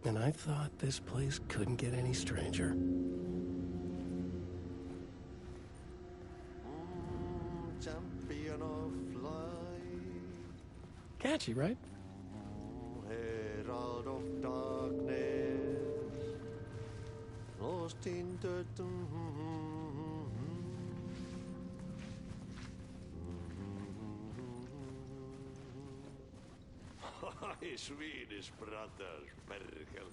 And I thought this place couldn't get any stranger. Champion of light. Catchy, right? Herald of darkness. Lost in the... Swedish brothers, Bergel.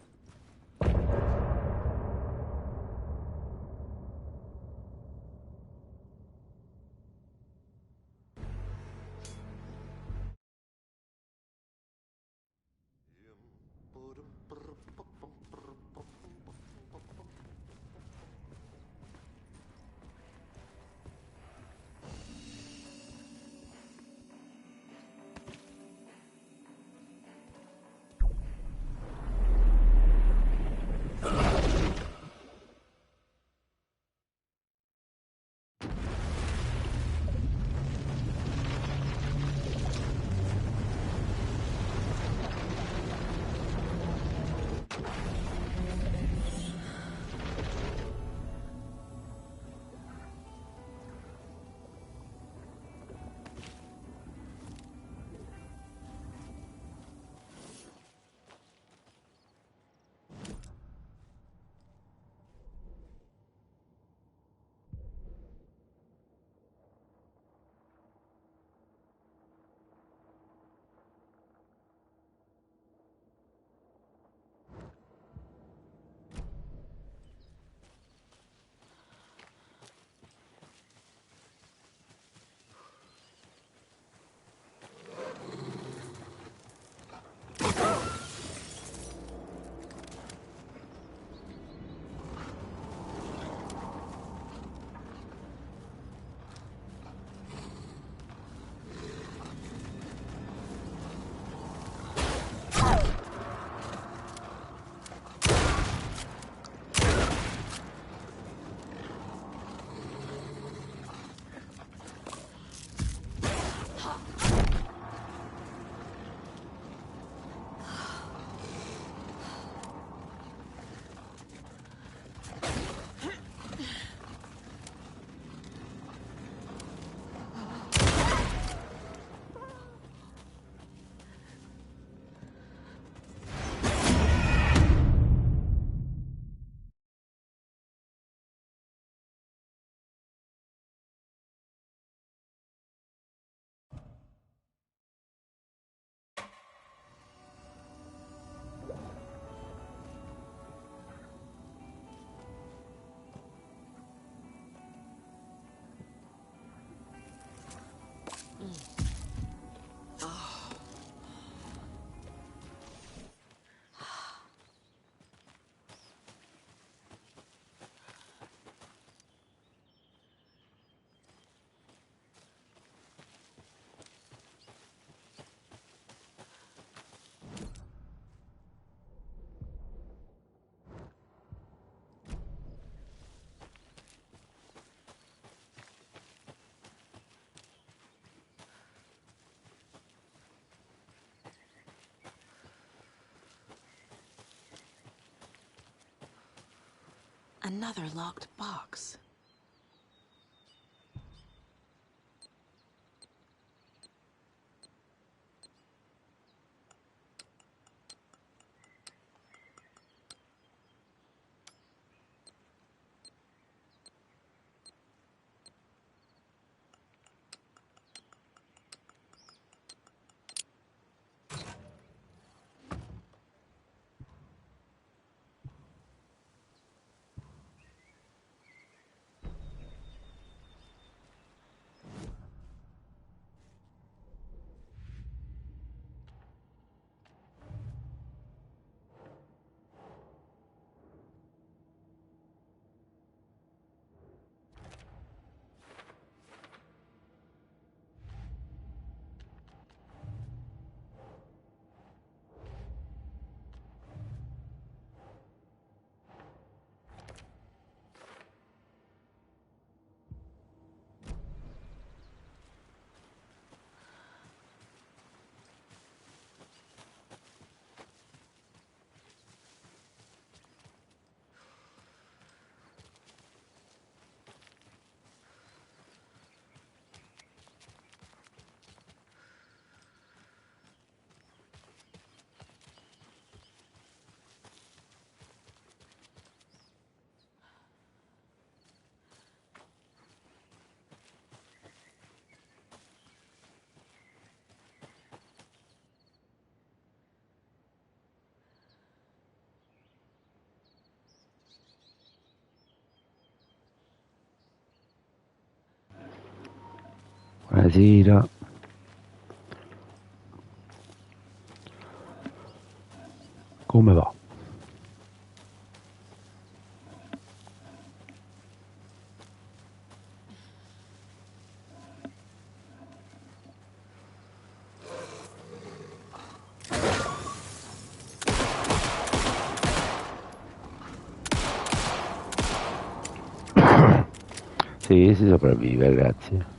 Another locked box. Buonasera. Come va? Sì, si sopravvive, grazie.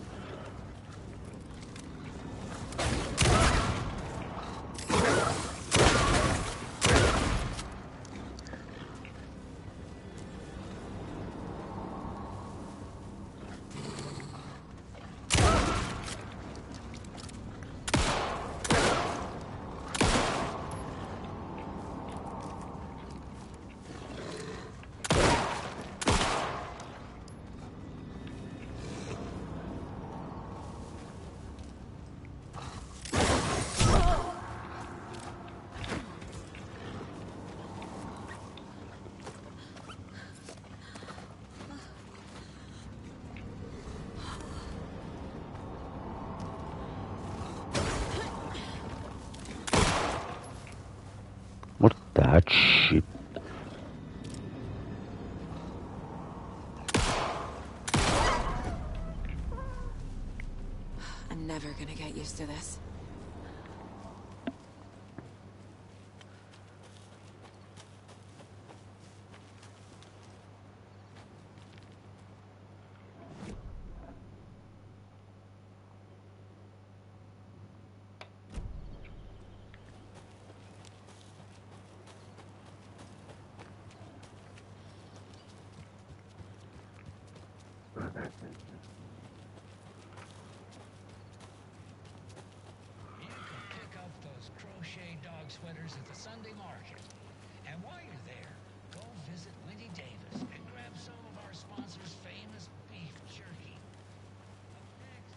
Mortacci. I'm never gonna get used to this. Sweaters at the Sunday market. And while you're there, go visit Winnie Davis and grab some of our sponsor's famous beef jerky. Up next,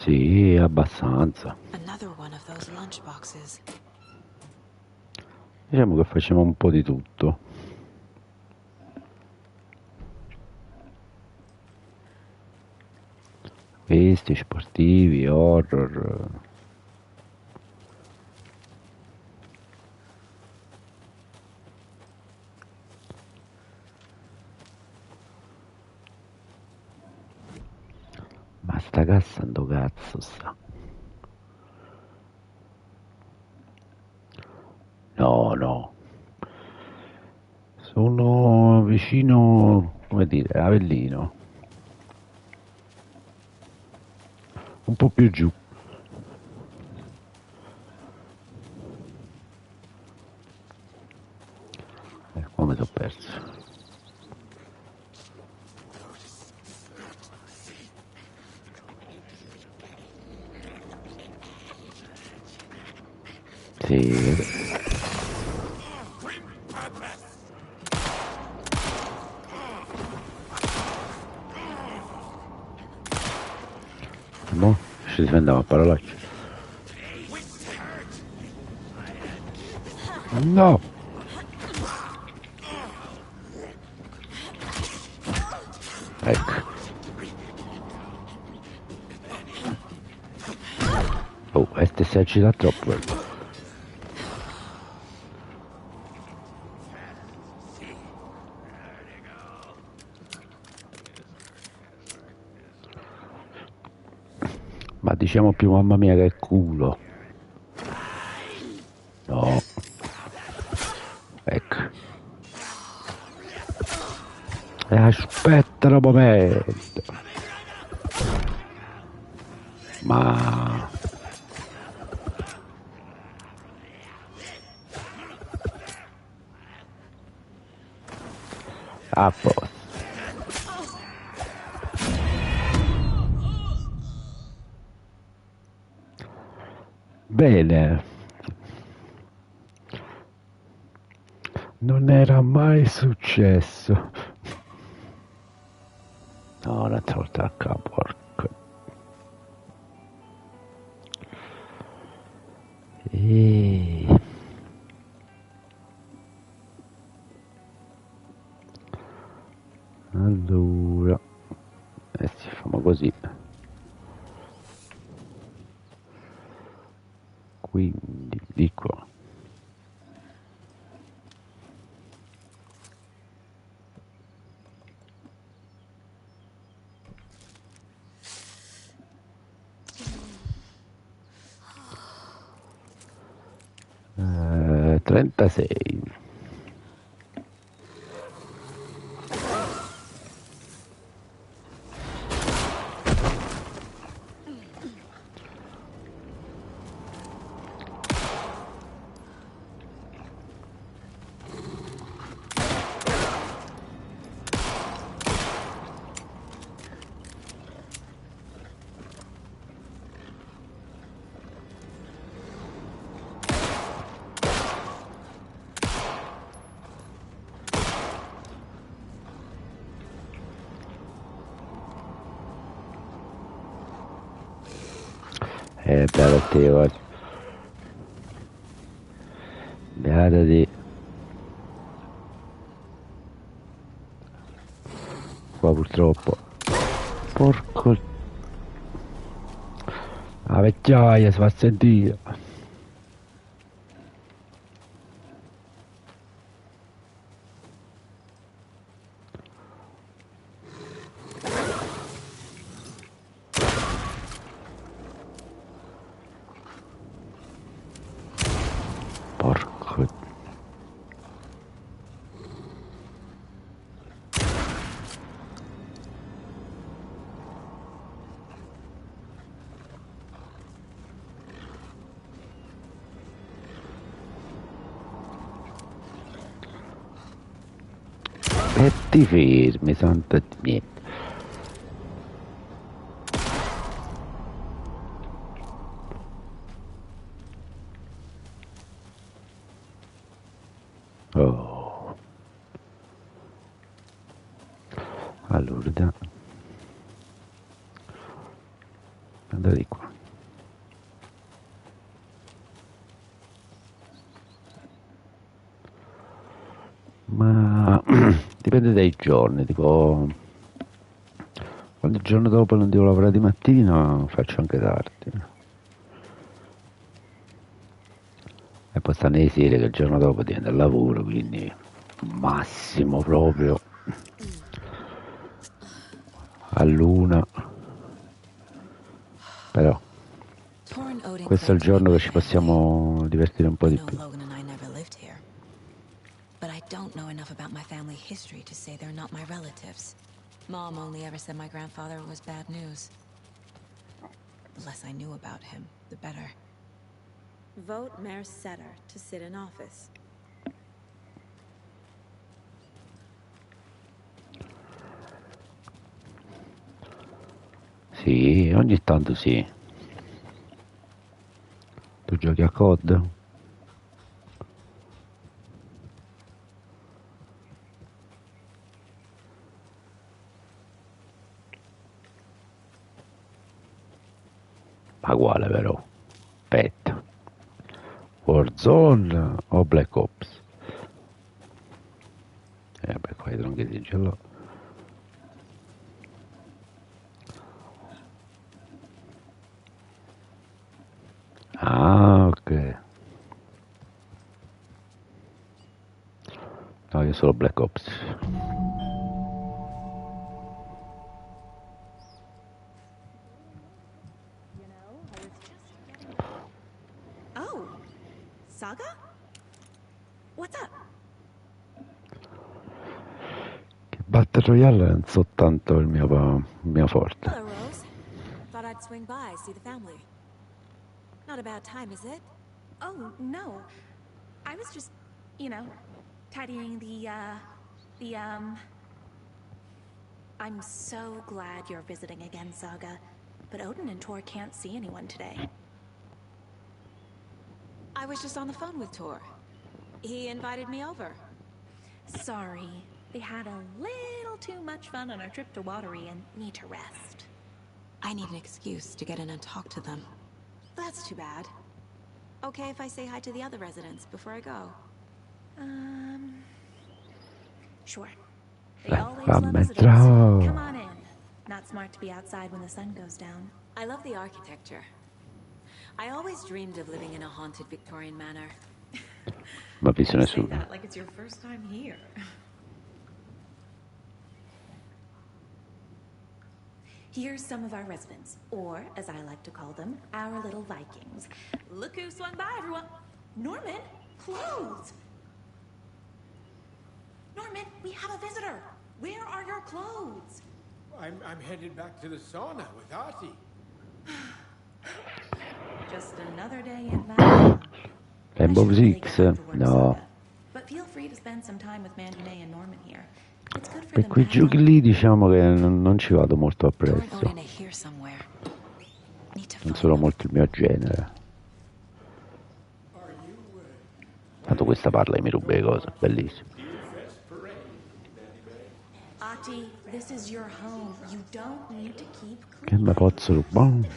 Sì, abbastanza. Another one of those lunch boxes. Diciamo che facciamo un po' di tutto. Questi sportivi, horror. Ma sta cassa ando cazzo sta? No, no. Sono vicino, come dire, a Avellino. Un po' più giù. Come t'ho perso? Sì. Mo ci difendiamo a parolacce. No! Ecco. Oh, este si agita troppo. Ma diciamo più mamma mia che culo. No. Ecco. Aspetta un momento. Ma... a posto. Bene. Non era mai successo. No, un'altra volta a capo, porco. E... Allora, sì, facciamo così. Quindi, di qua. Eh, 36. Beata te oggi. Beata te. Qua purtroppo. Porco. La vecchiaia si fa sentire. Porco. E ti fermi, santa di niente. Oh. Allora, andate di qua. Ma dipende dai giorni, tipo quando il giorno dopo non devo lavorare di mattina faccio anche tardi. E poi stanno le sere che il giorno dopo diventa il lavoro, quindi massimo proprio all'una. Però Torn Odin questo è il claimed to be giorno my che ci family. possiamo divertire un po' I di know più. Logan and I never lived here. But I don't know enough about my family history to say they're not my relatives. Mom only ever said my grandfather was bad news. The less I knew about him, the better. Vote Mayor Setter to sit in office. Sì, ogni tanto sì. Tu giochi a COD? Ma quale però? Aspetta. Warzone o Black Ops? Beh, qua i tronchetti ce l'ho. Ah, ok. No, io solo Black Ops. Oh, Saga? What's up? Che Battle Royale non so tanto il mio forte. Hello, Rose. Thought I'd swing by, see the family. Not a bad time, is it? Oh, no. I was just, tidying I'm so glad you're visiting again, Saga. But Odin and Tor can't see anyone today. I was just on the phone with Tor. He invited me over. Sorry. They had a little too much fun on our trip to Watery and need to rest. I need an excuse to get in and talk to them. That's too bad. Okay if I say hi to the other residents before I go? Sure. They always love Fammi visitors. entrare. Come on in. Not smart to be outside when the sun goes down. I love the architecture. I always dreamed of living in a haunted Victorian manor. Ma visto You say nessuno. that like it's your first time here. Here's some of our residents, or as I like to call them, our little Vikings. Look who swung by, everyone. Norman, clothes. Norman, we have a visitor. Where are your clothes? I'm headed back to the sauna with Artie. Just another day in Valhalla. Rainbow I should really Six? get back to work, No. Saga. But feel free to spend some time with Manjane and Norman here. It's good for Per them quei to have giochi lì diciamo che non ci vado molto appresso. Odin is here somewhere. Need to Non find sono him. molto il mio genere. Tanto questa parla e mi ruba le cose, bellissimo. Ati, this is your home. You don't need to keep Che cleaning. me pozzo rubare?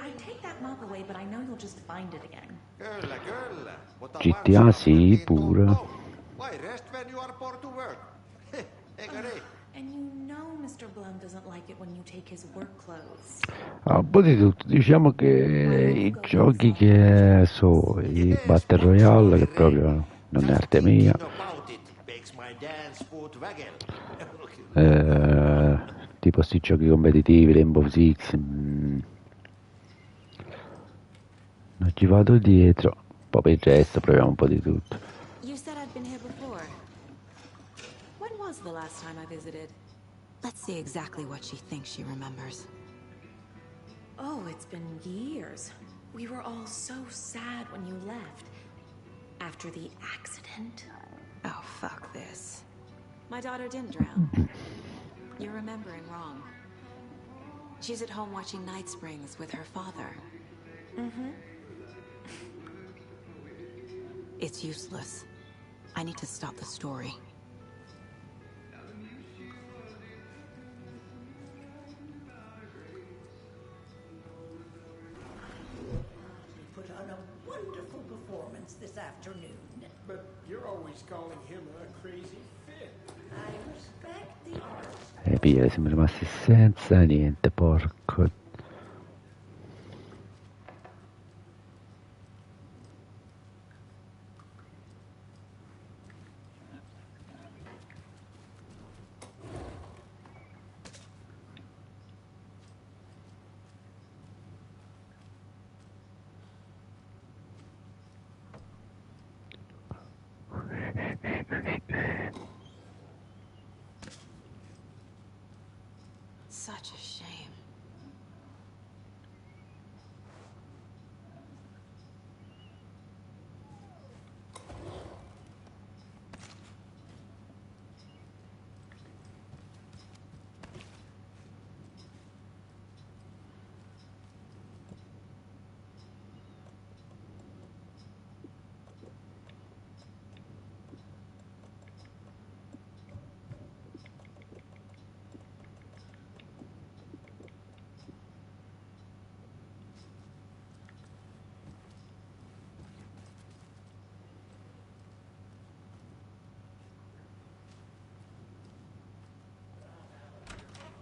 I take that mop away, but I know you'll just find it again. Kyllä. Mutta GTA varsin sì, kotiin pure. toukoon. Why rest when you are born to work? Eikä niin? And you know Mr. Blum doesn't like it when you take his work clothes. Un po' di tutto, diciamo che i giochi che so, i Battle Royale che proprio non è arte mia, About it makes my dance foot waggle. tipo sti giochi competitivi, Rainbow Six, non ci vado dietro, poi per il resto proviamo un po' di tutto. You said I'd been here before. When was the last time I visited? Let's see exactly what she thinks she remembers. Oh, it's been years. We were all so sad when you left. After the accident. Oh, fuck this. My daughter didn't drown. You're remembering wrong. She's at home watching Night Springs with her father. Mm-hmm. It's useless. I need to stop the story. He put on a wonderful performance this afternoon. But you're always calling him a crazy fit. I respect the art. E piglia, siamo rimasti senza niente, porco. Such a shame.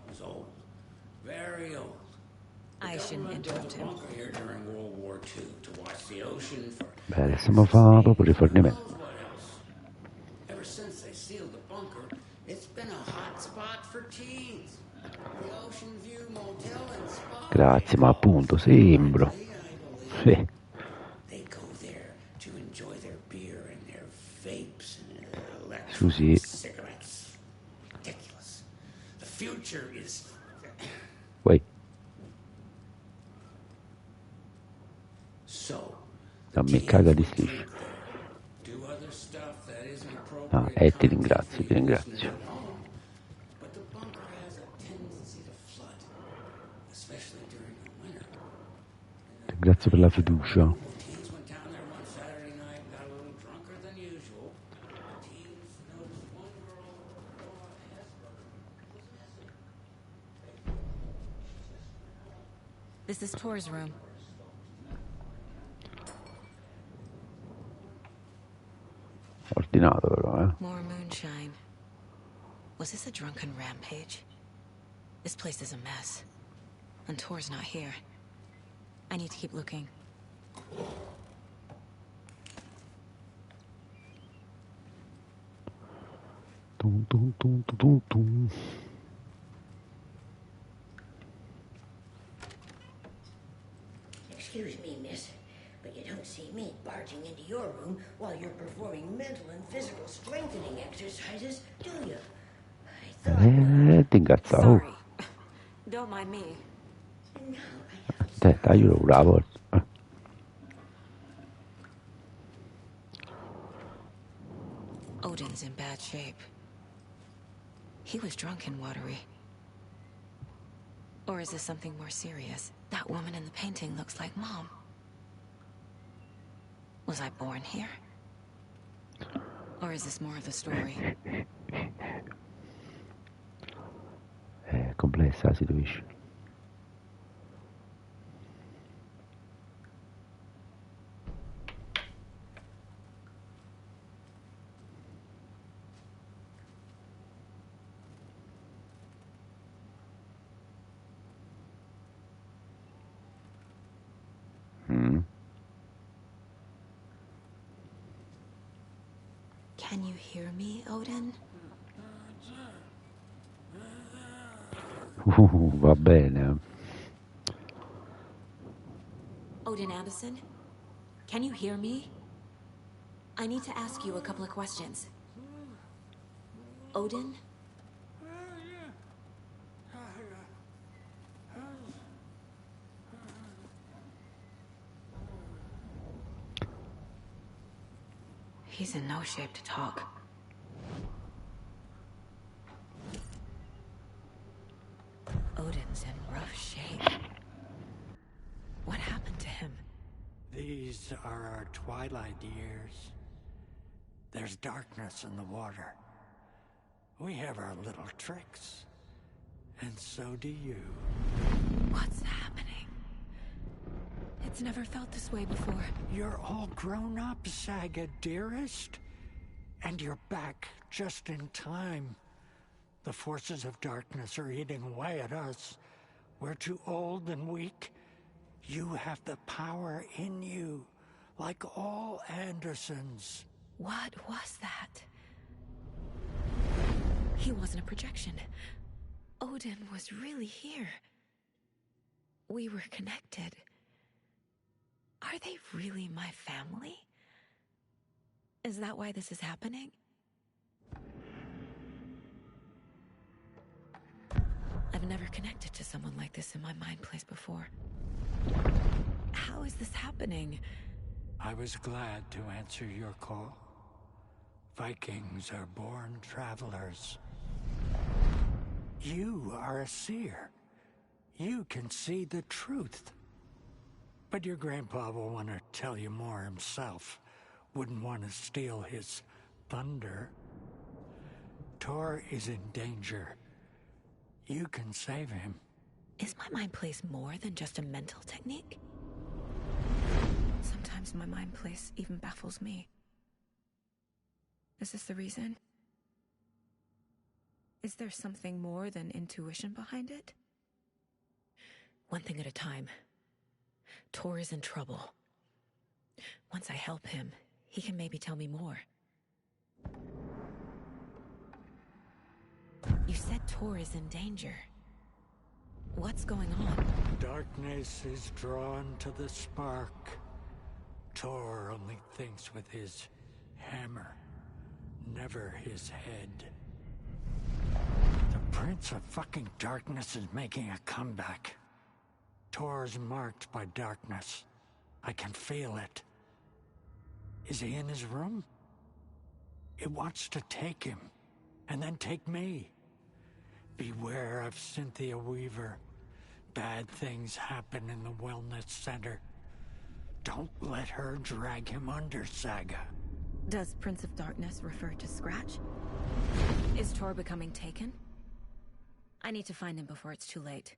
Was old. Very old. I shouldn't interrupt him. Bunker here during World War II to watch the ocean for Beh, adesso mi fa proprio rifornimento. knows what else. Ever since they sealed the bunker, it's been a hot spot for teens. The Ocean View Motel and Spa. Grazie, ma appunto sembro. Sì. They go there to enjoy their beer and their vapes and their Scusi. electronic cigarettes. Ridiculous. The future is Poi, so. non mi caga di striscio. Do other stuff that isn't No, appropriate. ti ringrazio, ti ringrazio. But the bunker has a tendency to flood, especially during the winter. Grazie per la fiducia. Teens went down there one Saturday night and got a little drunker than usual. Teens noticed one girl throw a Hesper was missing. This is Tor's room. Ordinato però, eh. More moonshine. Was this a drunken rampage? This place is a mess. And Tor's not here. I need to keep looking. Tum, tum, tum, tum, tum, tum. Excuse me, miss, but you don't see me barging into your room while you're performing mental and physical strengthening exercises, do you? I thought... Ti incazzavo. Sorry. Don't mind me. No, I have to Te, taglielo pure la porta. Odin's in bad shape. He was drunk and watery. Or is this something more serious? That woman in the painting looks like Mom. Was I born here? Or is this more of the story? È complessa la situation. Can you hear me, Odin? Va bene. Odin Anderson? Can you hear me? I need to ask you a couple of questions. Odin? He's in no shape to talk. Odin's in rough shape. What happened to him? These are our twilight years. There's darkness in the water. We have our little tricks. And so do you. What's happening? It's never felt this way before. You're all grown up, Saga, dearest. And you're back just in time. The forces of darkness are eating away at us. We're too old and weak. You have the power in you, like all Andersons. What was that? He wasn't a projection. Odin was really here. We were connected. Are they really my family? Is that why this is happening? I've never connected to someone like this in my mind place before. How is this happening? I was glad to answer your call. Vikings are born travelers. You are a seer. You can see the truth. But your grandpa will want to tell you more himself. Wouldn't want to steal his thunder. Tor is in danger. You can save him. Is my mind place more than just a mental technique? Sometimes my mind place even baffles me. Is this the reason? Is there something more than intuition behind it? One thing at a time. Tor is in trouble. Once I help him, he can maybe tell me more. You said Tor is in danger. What's going on? Darkness is drawn to the spark. Tor only thinks with his hammer, never his head. The Prince of fucking Darkness is making a comeback. Tor's marked by darkness. I can feel it. Is he in his room? It wants to take him, and then take me. Beware of Cynthia Weaver. Bad things happen in the wellness center. Don't let her drag him under, Saga. Does Prince of Darkness refer to Scratch? Is Tor becoming taken? I need to find him before it's too late.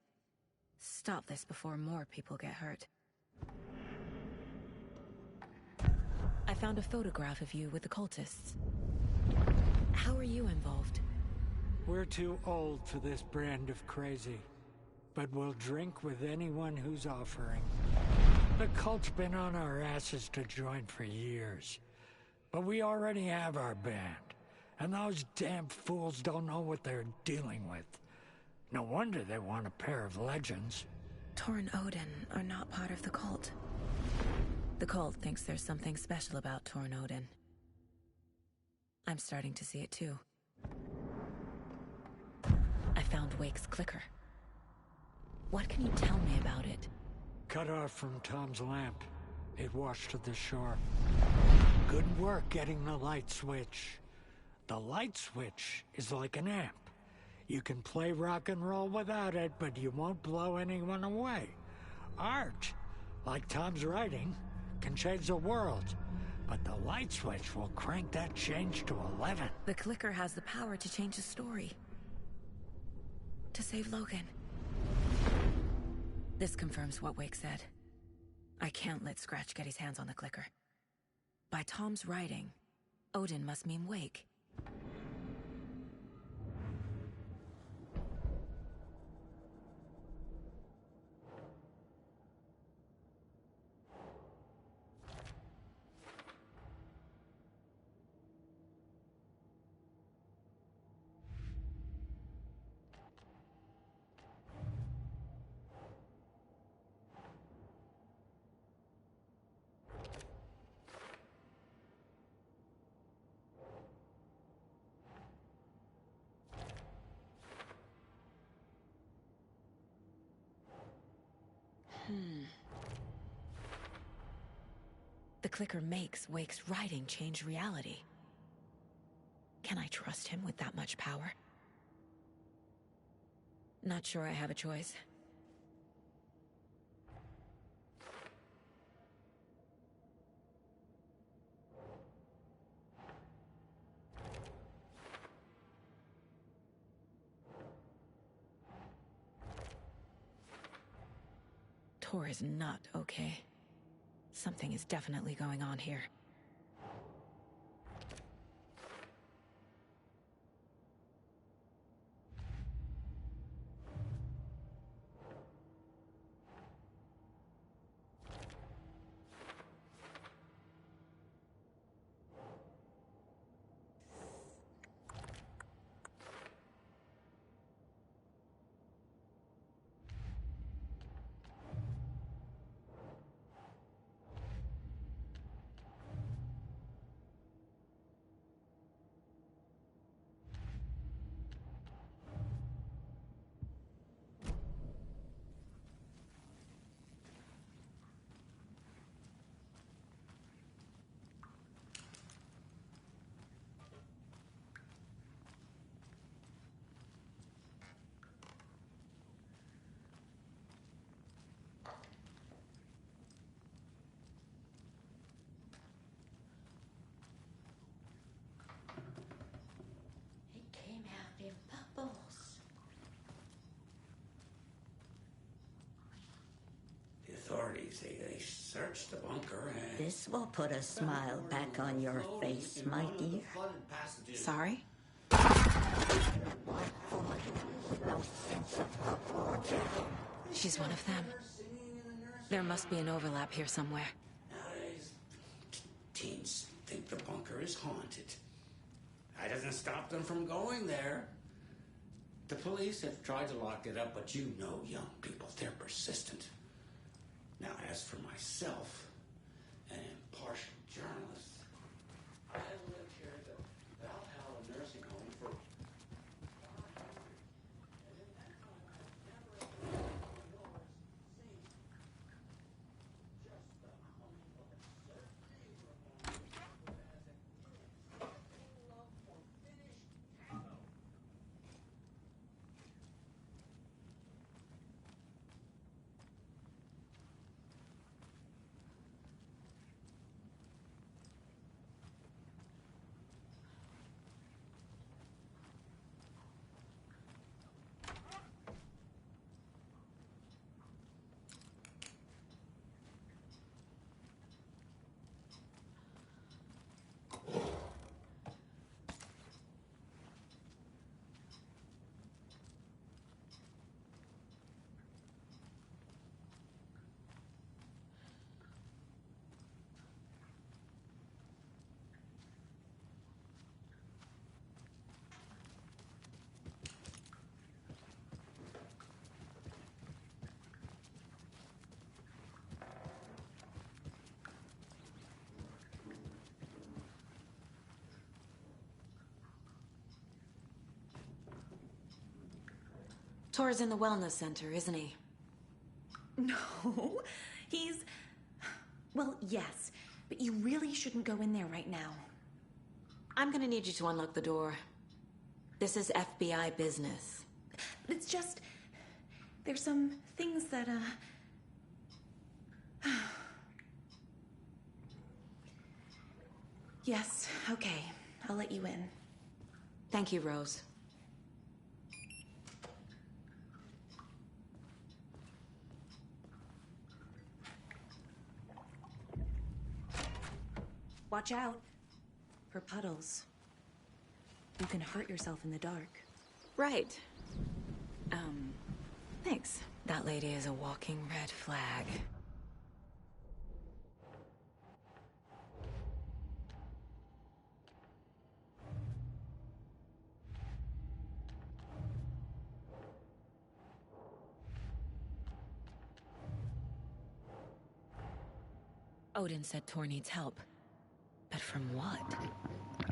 Stop this before more people get hurt. I found a photograph of you with the cultists. How are you involved? We're too old for this brand of crazy, but we'll drink with anyone who's offering. The cult's been on our asses to join for years, but we already have our band, and those damn fools don't know what they're dealing with. No wonder they want a pair of legends. Tor and Odin are not part of the cult. The cult thinks there's something special about Tor and Odin. I'm starting to see it too. I found Wake's clicker. What can you tell me about it? Cut off from Tom's lamp. It washed to the shore. Good work getting the light switch. The light switch is like an amp. You can play rock and roll without it, but you won't blow anyone away. Art, like Tom's writing, can change the world, but the light switch will crank that change to 11. The clicker has the power to change the story. To save Logan. This confirms what Wake said. I can't let Scratch get his hands on the clicker. By Tom's writing, Odin must mean Wake. The clicker makes Wake's writing change reality. Can I trust him with that much power? Not sure I have a choice. Tor is not okay. Something is definitely going on here. It came out in bubbles. The authorities, they searched the bunker and... This will put a smile back on your face, my dear. Sorry? She's one of them. There must be an overlap here somewhere. Nowadays, teens think the bunker is haunted. That doesn't stop them from going there. The police have tried to lock it up, but you know young people, they're persistent. Now, as for myself, an impartial journalist, I lived here at the Valhalla nursing home for... Tor's in the wellness center, isn't he? No, he's... Well, yes, but you really shouldn't go in there right now. I'm gonna need you to unlock the door. This is FBI business. It's just... There's some things that, Yes, okay. I'll let you in. Thank you, Rose. Watch out for puddles. You can hurt yourself in the dark. Right. Thanks. That lady is a walking red flag. Odin said Tor needs help. But from what?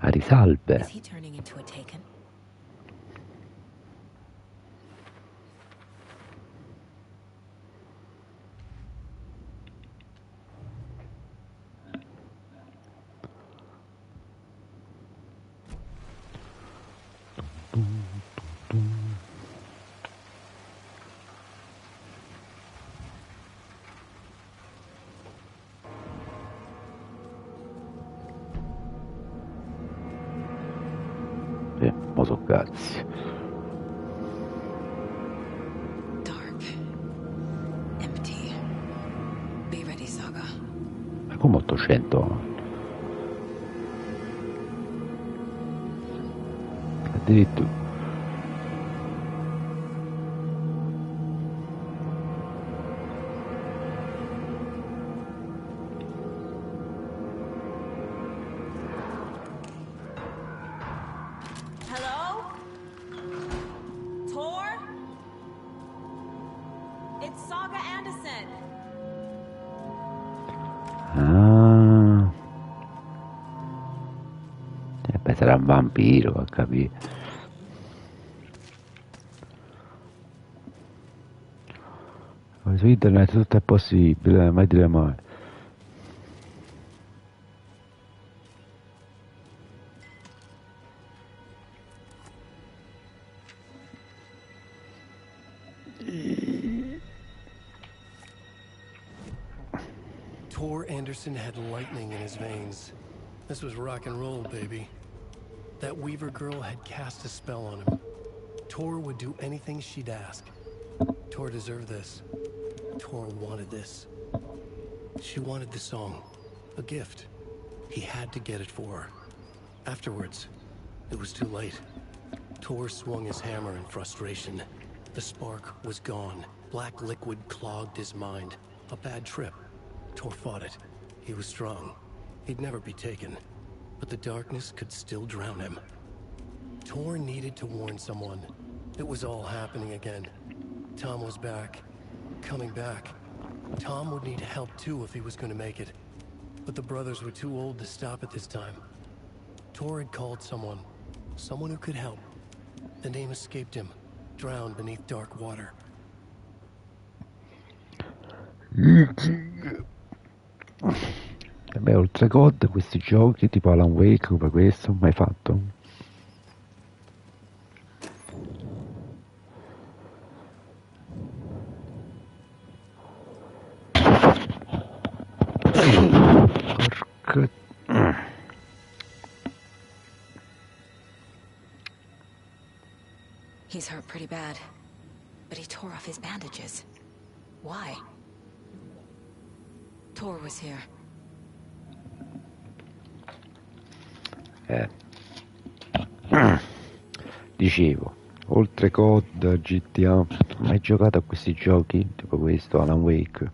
A risalve. Is he turning into a Taken? Mo so cazzi. Dark. Empty. Be ready, Saga. Ma come 800? Addirittura. Hello? Tor? It's Saga Anderson. Ah. Beh, sarà un vampiro, a capire. Su internet tutto è possibile, mai dire mai. Tor Anderson had lightning in his veins. This was rock and roll, baby. That Weaver girl had cast a spell on him. Tor would do anything she'd ask. Tor deserved this. Tor wanted this. She wanted the song. A gift. He had to get it for her. Afterwards, it was too late. Tor swung his hammer in frustration. The spark was gone. Black liquid clogged his mind. A bad trip. Tor fought it. He was strong. He'd never be taken. But the darkness could still drown him. Tor needed to warn someone. It was all happening again. Tom was back. Coming back. Tom would need help too if he was going to make it. But the brothers were too old to stop at this time. Tor had called someone. Someone who could help. The name escaped him. Drowned beneath dark water. Beh, oltre COD, questi giochi tipo Alan Wake, come questo, mai fatto? Porca... He's hurt pretty bad. But he tore off his bandages. Why? Tor was here. Dicevo, oltre COD, GTA, mai giocato a questi giochi? Tipo questo, Alan Wake?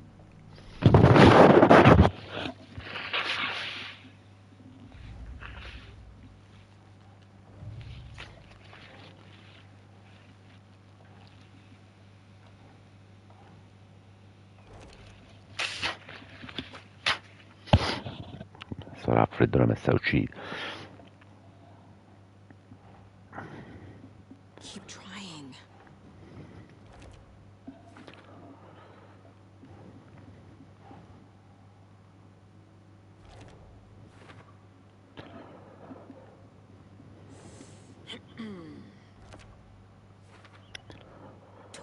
Sarà freddo la messa a uccidere. Keep trying.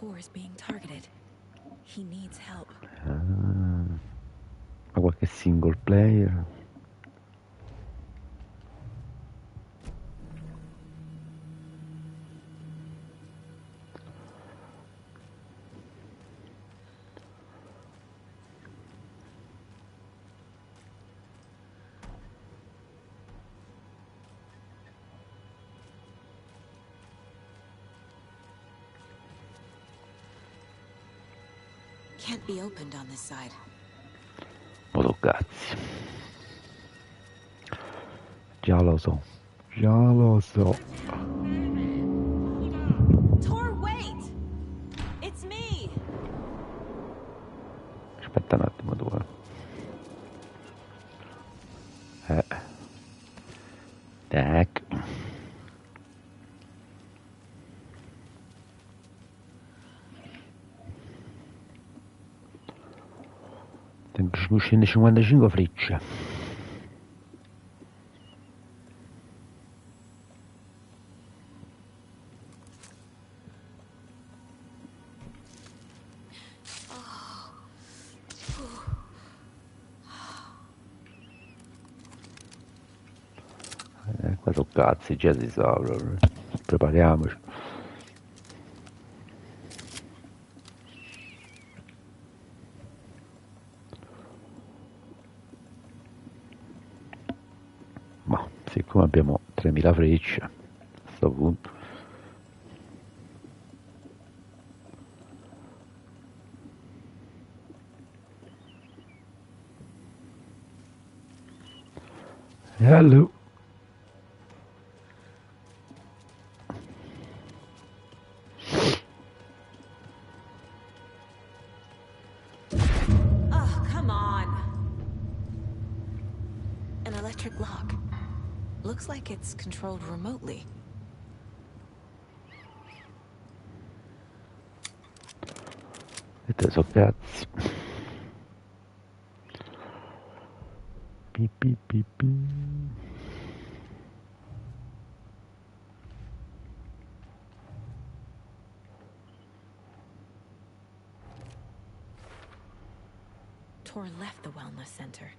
Tor is being targeted. He needs help. Ma qualche single player? Can't be opened on this side. Modo cazzi. Già lo so. Già lo so. Tor, wait! It's me! Aspetta un attimo, dove? Tac. Tengo 55 frecce. Qua sono cazzi, già si sa proprio. Prepariamoci. Ma siccome abbiamo 3000 frecce, a sto punto. Hello. Oh, come on. An electric lock. Looks like it's controlled remotely. E te so cazzi. Pi, pi, pi, pi. Tor left the wellness center.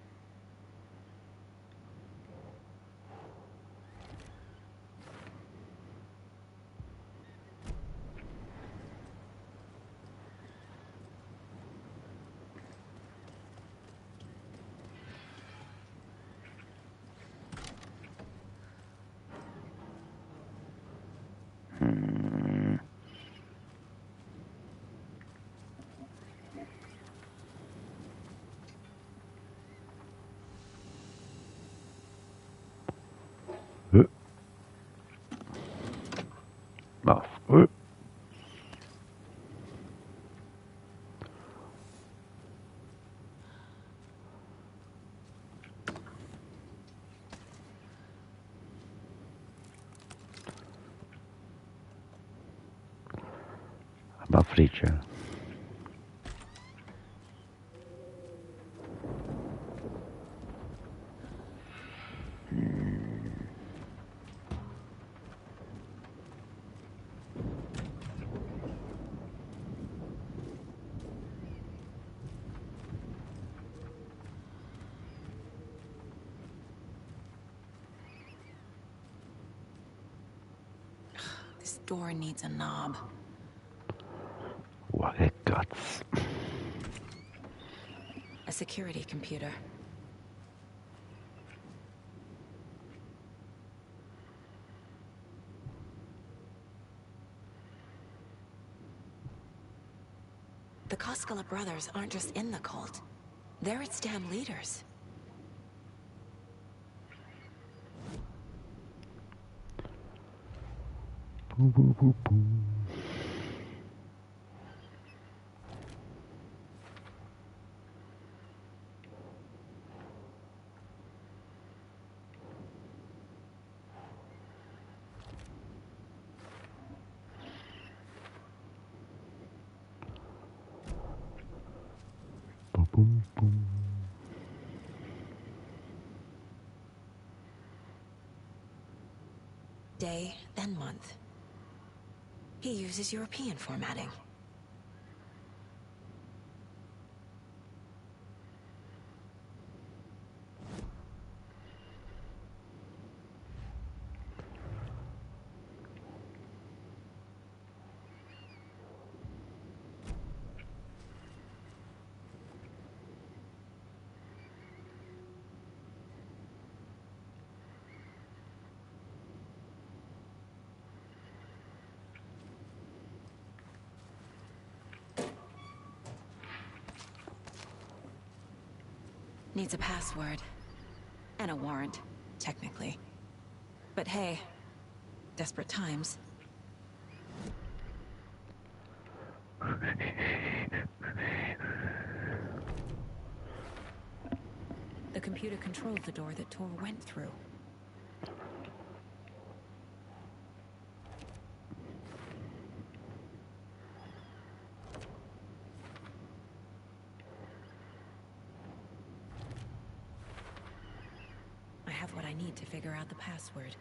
No. Ma freccia. This door needs a knob. Guarda che cazzo. A security computer. The Koskela brothers aren't just in the cult. They're its damn leaders. Boom, boom, boom, boom. Boom, boom, boom. Day, then month. He uses European formatting. Needs a password. And a warrant, technically. But hey, desperate times. The computer controlled the door that Tor went through. I have what I need to figure out the password.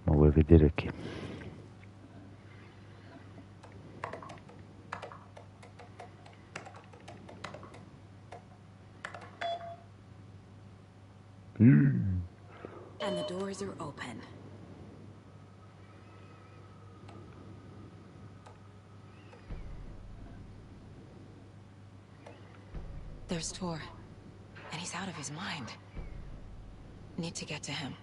Ma vuoi vedere che? And the doors are open. There's Tor. And he's out of his mind. Need to get to him.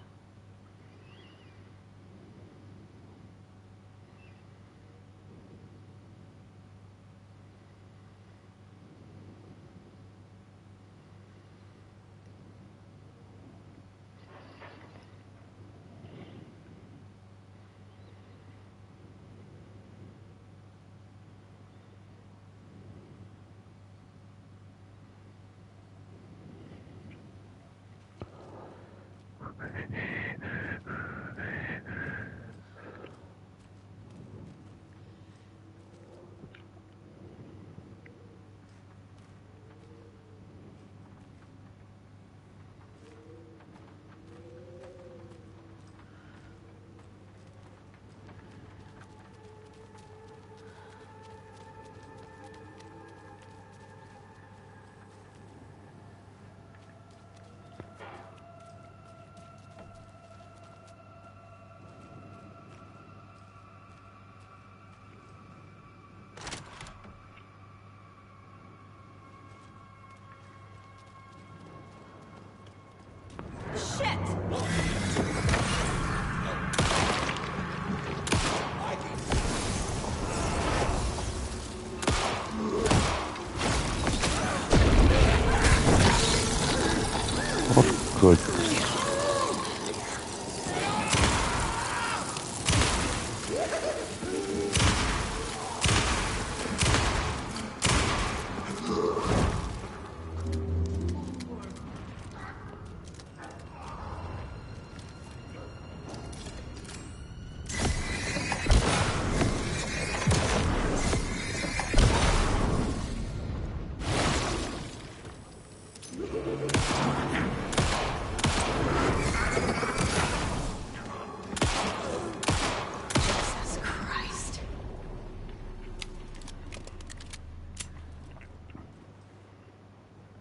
Good.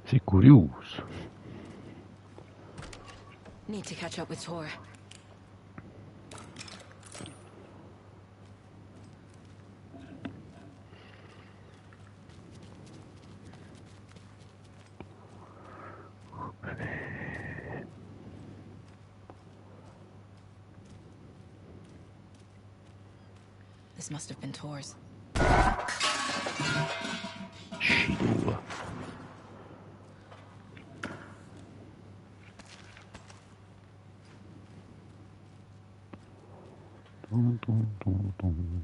Sei curioso. Need to catch up with Tor. This must have been Tor's. Scitua. Dum, dum, dum, dum.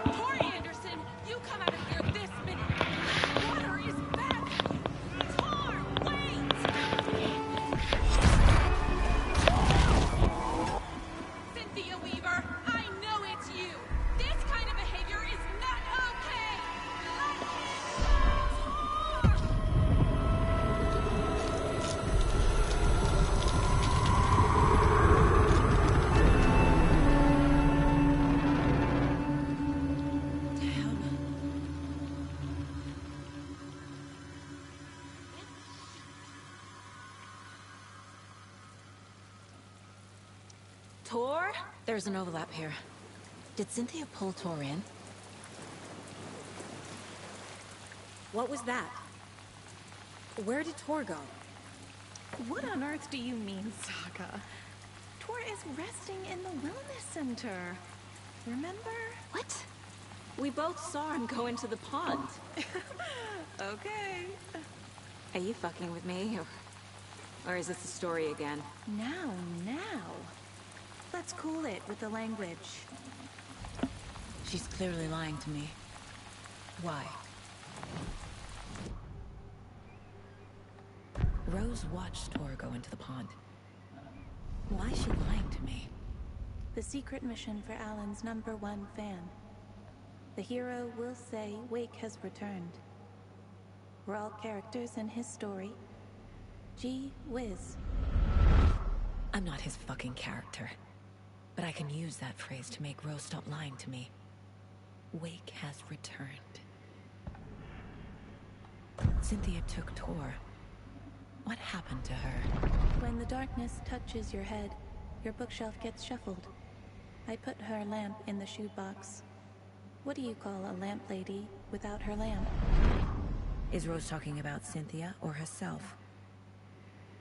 Tor Anderson, you come out of here this minute. Water is bad for you. Tor, wait! Cynthia Weaver, I know it's you. This kind of behavior is not okay. Let him go, Tor! Tor? There's an overlap here. Did Cynthia pull Tor in? What was that? Where did Tor go? What on earth do you mean, Saga? Tor is resting in the wellness center. Remember? What? We both saw him go into the pond. Okay. Are you fucking with me? Or is this a story again? Now. Let's cool it with the language. She's clearly lying to me. Why? Rose watched Tor go into the pond. Why is she lying to me? The secret mission for Alan's #1 fan. The hero will say Wake has returned. We're all characters in his story. Gee whiz. I'm not his fucking character. But I can use that phrase to make Rose stop lying to me. Wake has returned. Cynthia took Tor. What happened to her? When the darkness touches your head, your bookshelf gets shuffled. I put her lamp in the shoebox. What do you call a lamp lady without her lamp? Is Rose talking about Cynthia or herself?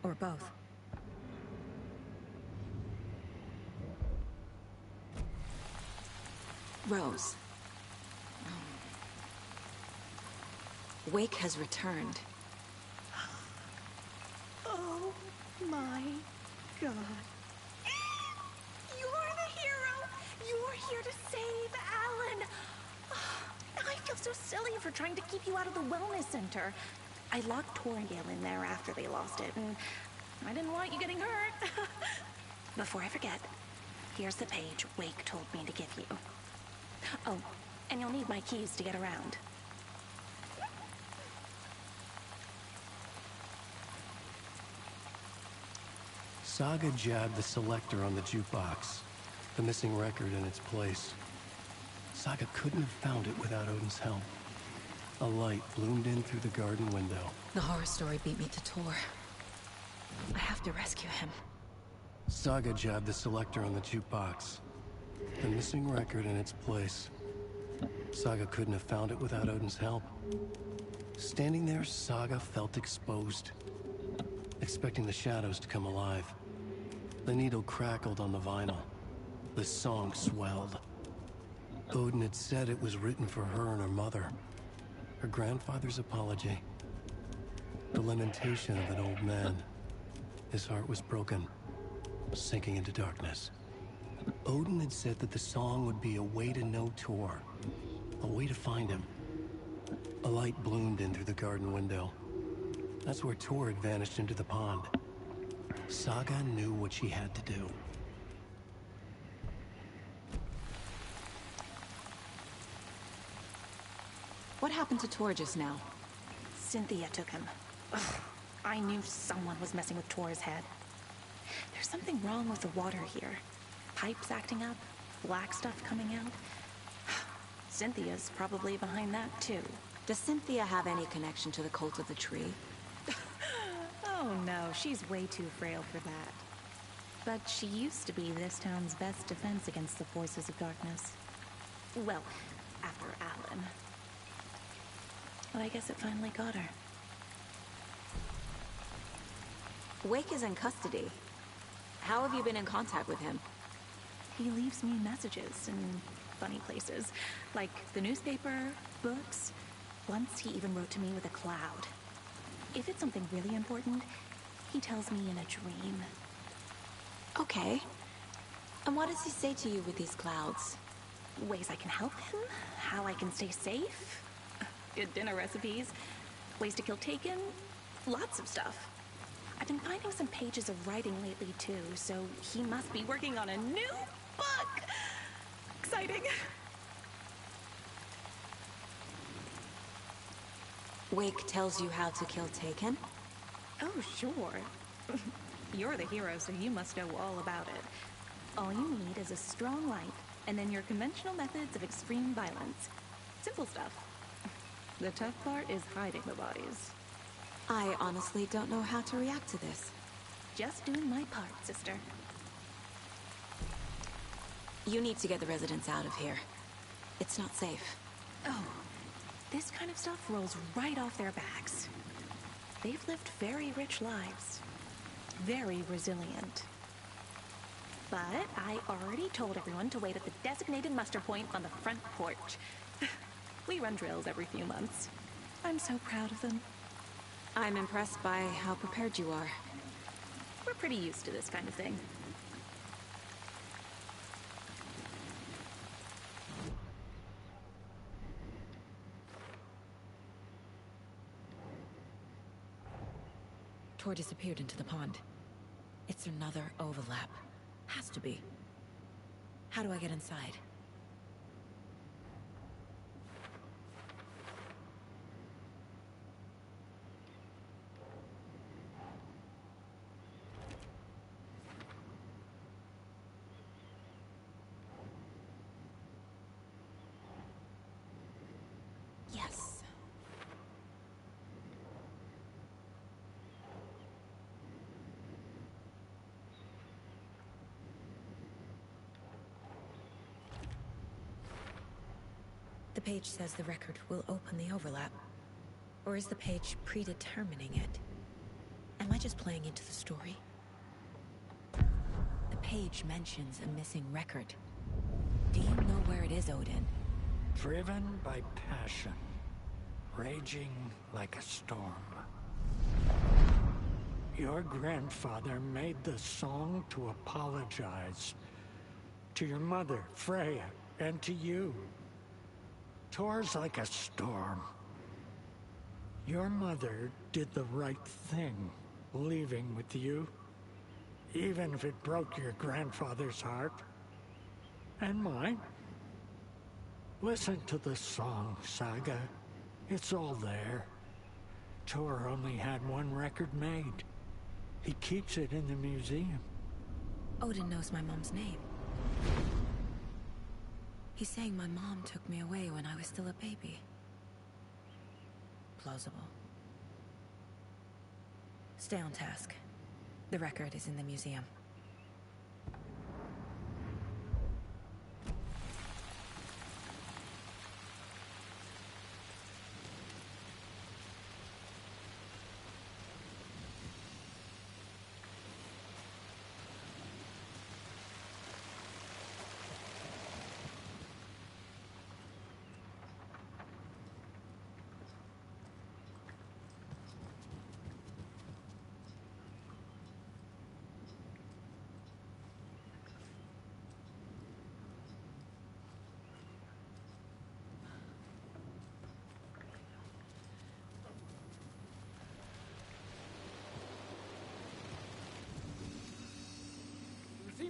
Or both? Rose. Wake has returned. Oh my god. You're the hero! You're here to save Alan! I feel so silly for trying to keep you out of the wellness center. I locked Torringale in there after they lost it, and I didn't want you getting hurt. Before I forget, here's the page Wake told me to give you. Oh, and you'll need my keys to get around. Saga jabbed the selector on the jukebox, the missing record in its place. Saga couldn't have found it without Odin's help. A light bloomed in through the garden window. The horror story beat me to Tor. I have to rescue him. Saga jabbed the selector on the jukebox, the missing record in its place. Saga couldn't have found it without Odin's help. Standing there, Saga felt exposed, expecting the shadows to come alive. The needle crackled on the vinyl. The song swelled. Odin had said it was written for her and her mother. Her grandfather's apology. The lamentation of an old man. His heart was broken, sinking into darkness. Odin had said that the song would be a way to know Tor, a way to find him. A light bloomed in through the garden window. That's where Tor had vanished into the pond. Saga knew what she had to do. What happened to Tor just now? Cynthia took him. Ugh, I knew someone was messing with Tor's head. There's something wrong with the water here. Pipes acting up, black stuff coming out. Cynthia's probably behind that, too. Does Cynthia have any connection to the cult of the tree? Oh no, she's way too frail for that. But she used to be this town's best defense against the forces of darkness. Well, after Alan. But I guess it finally got her. Wake is in custody. How have you been in contact with him? He leaves me messages in funny places, like the newspaper, books. Once he even wrote to me with a cloud. If it's something really important, he tells me in a dream. Okay. And what does he say to you with these clouds? Ways I can help him, how I can stay safe, good dinner recipes, ways to kill Taken, lots of stuff. I've been finding some pages of writing lately too, so he must be working on a new book! Exciting! Wake tells you how to kill Taken? Oh, sure. You're the hero, so you must know all about it. All you need is a strong light, and then your conventional methods of extreme violence. Simple stuff. The tough part is hiding the bodies. I honestly don't know how to react to this. Just doing my part, sister. You need to get the residents out of here. It's not safe. Oh, this kind of stuff rolls right off their backs. They've lived very rich lives. Very resilient. But I already told everyone to wait at the designated muster point on the front porch. We run drills every few months. I'm so proud of them. I'm impressed by how prepared you are. We're pretty used to this kind of thing. Tor disappeared into the pond. It's another overlap. Has to be. How do I get inside? Yes. The page says the record will open the overlap. Or is the page predetermining it? Am I just playing into the story? The page mentions a missing record. Do you know where it is, Odin? Driven by passion, raging like a storm. Your grandfather made the song to apologize. To your mother, Freya, and to you. Tor's like a storm. Your mother did the right thing, leaving with you. Even if it broke your grandfather's heart. And mine. Listen to the song, Saga. It's all there. Tor only had one record made. He keeps it in the museum. Odin knows my mom's name. He's saying my mom took me away when I was still a baby. Plausible. Stay on task. The record is in the museum.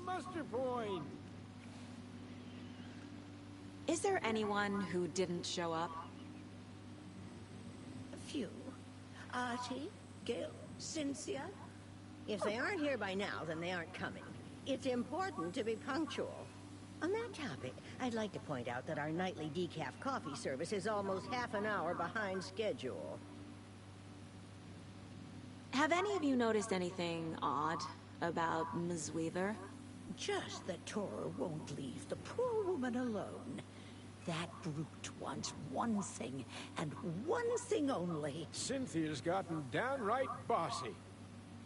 Muster point. Is there anyone who didn't show up? Artie, Gil, Cynthia? If they aren't here by now, then they aren't coming. It's important to be punctual. On that topic, I'd like to point out that our nightly decaf coffee service is almost half an hour behind schedule. Have any of you noticed anything odd about Ms. Weaver? Just that Tor won't leave the poor woman alone. That brute wants one thing, and one thing only. Cynthia's gotten downright bossy.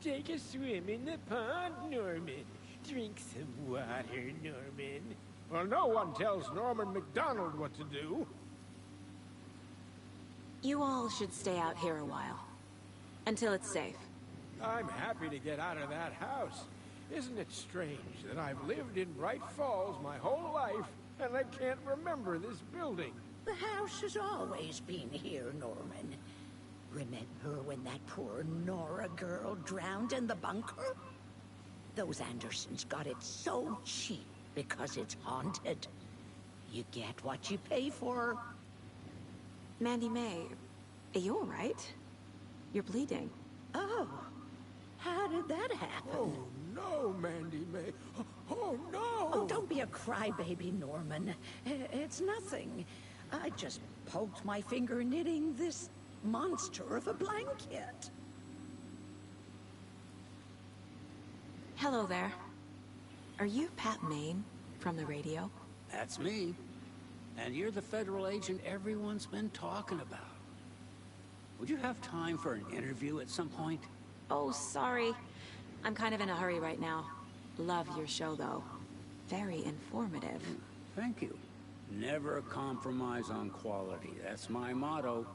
Take a swim in the pond, Norman. Drink some water, Norman. Well, no one tells Norman MacDonald what to do. You all should stay out here a while. Until it's safe. I'm happy to get out of that house. Isn't it strange that I've lived in Bright Falls my whole life, and I can't remember this building? The house has always been here, Norman. Remember when that poor Nora girl drowned in the bunker? Those Andersons got it so cheap because it's haunted. You get what you pay for. Mandy May, are you all right? You're bleeding. Oh, how did that happen? Oh, no, Mandy May. Oh, no! Oh, don't be a crybaby, Norman. It's nothing. I just poked my finger knitting this monster of a blanket. Hello there. Are you Pat Maine from the radio? That's me. And you're the federal agent everyone's been talking about. Would you have time for an interview at some point? Oh, sorry. I'm kind of in a hurry right now. Love your show, though. Very informative. Thank you. Never compromise on quality. That's my motto.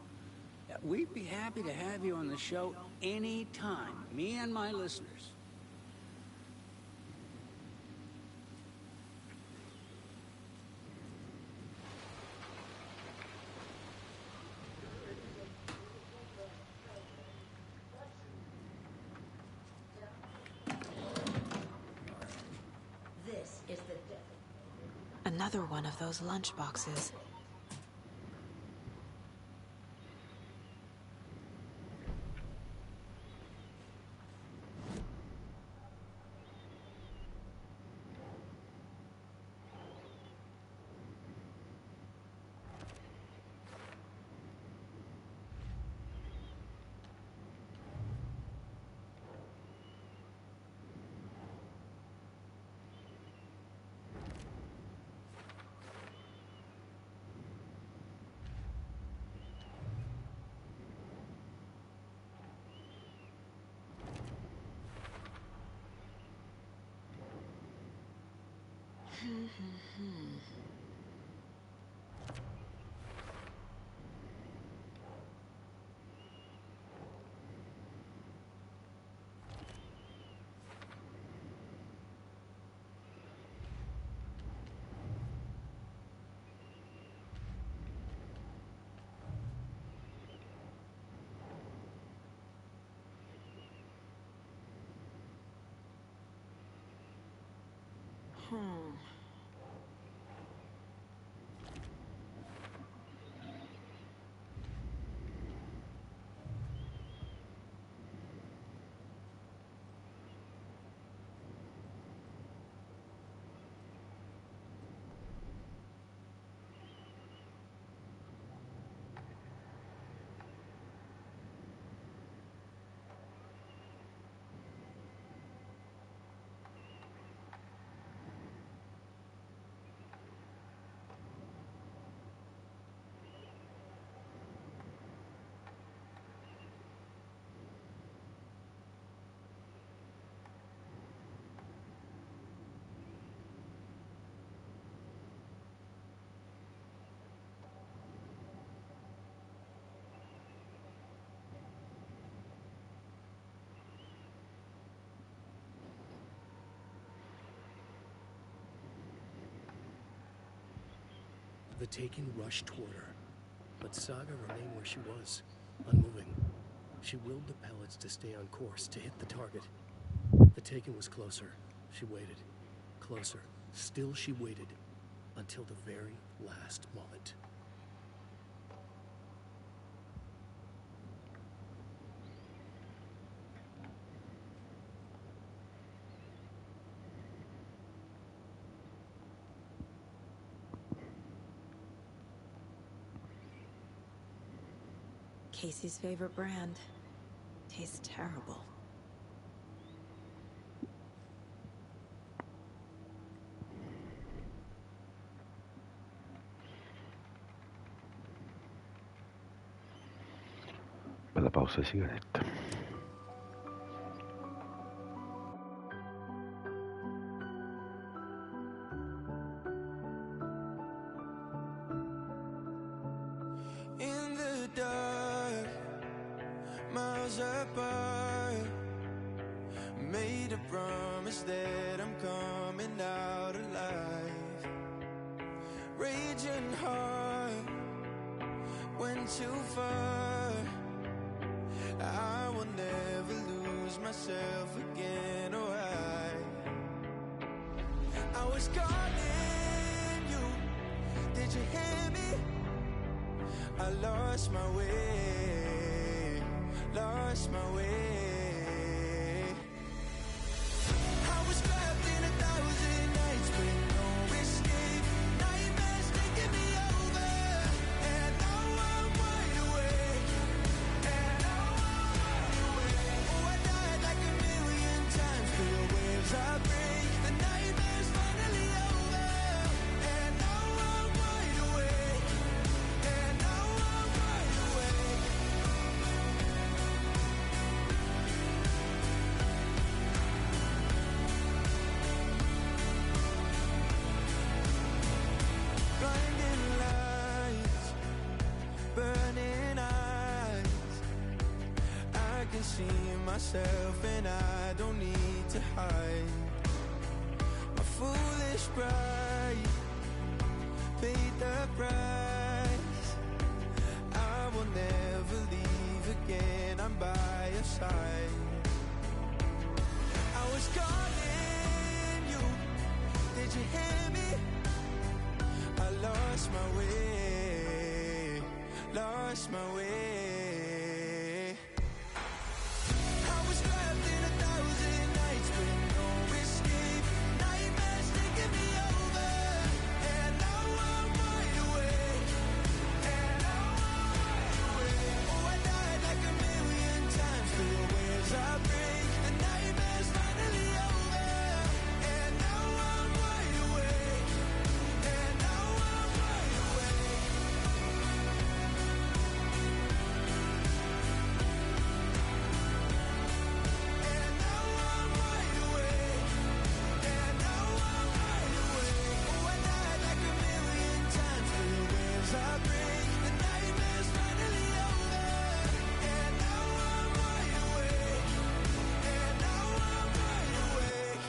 We'd be happy to have you on the show anytime, me and my listeners. This is the Another one of those lunch boxes. The Taken rushed toward her, but Saga remained where she was, unmoving. She willed the pellets to stay on course, to hit the target. The Taken was closer. She waited. Closer. Still she waited, until the very last moment. Casey's favorite brand. Tastes terrible. Bella pausa di sigaretta. In the dark, miles apart, made a promise that I'm coming out alive. Raging heart, went too far. I will never lose myself again, or I was calling you, did you hear me? I lost my way, lost my way. I was trapped in 1,000 nights with no escape. Nightmares taking me over, and now I'm wide awake. And now I'm wide awake. Oh, I died like 1,000,000 times for your waves I break. The nightmare's finally over, and now I'm wide awake. And now I'm wide awake. Blinding lights, burning eyes. I can see myself and I don't need to hide. My foolish pride paid the price. I will never leave again, I'm by your side. I was calling you, did you hear me? I lost my way, lost my way. I was trapped in 1,000 nights with no escape. Nightmares taking me over, and now I'm wide awake. And now I'm wide awake. Oh, I died like 1,000,000 times for your waves I break. The nightmare's finally over, and now I'm wide awake. And now I'm wide awake. And now I'm wide awake. And now I'm wide awake. Oh, I died like 1,000,000 times for your waves I break. The nightmare's finally over, and now I'm wide awake. And now I'm wide awake.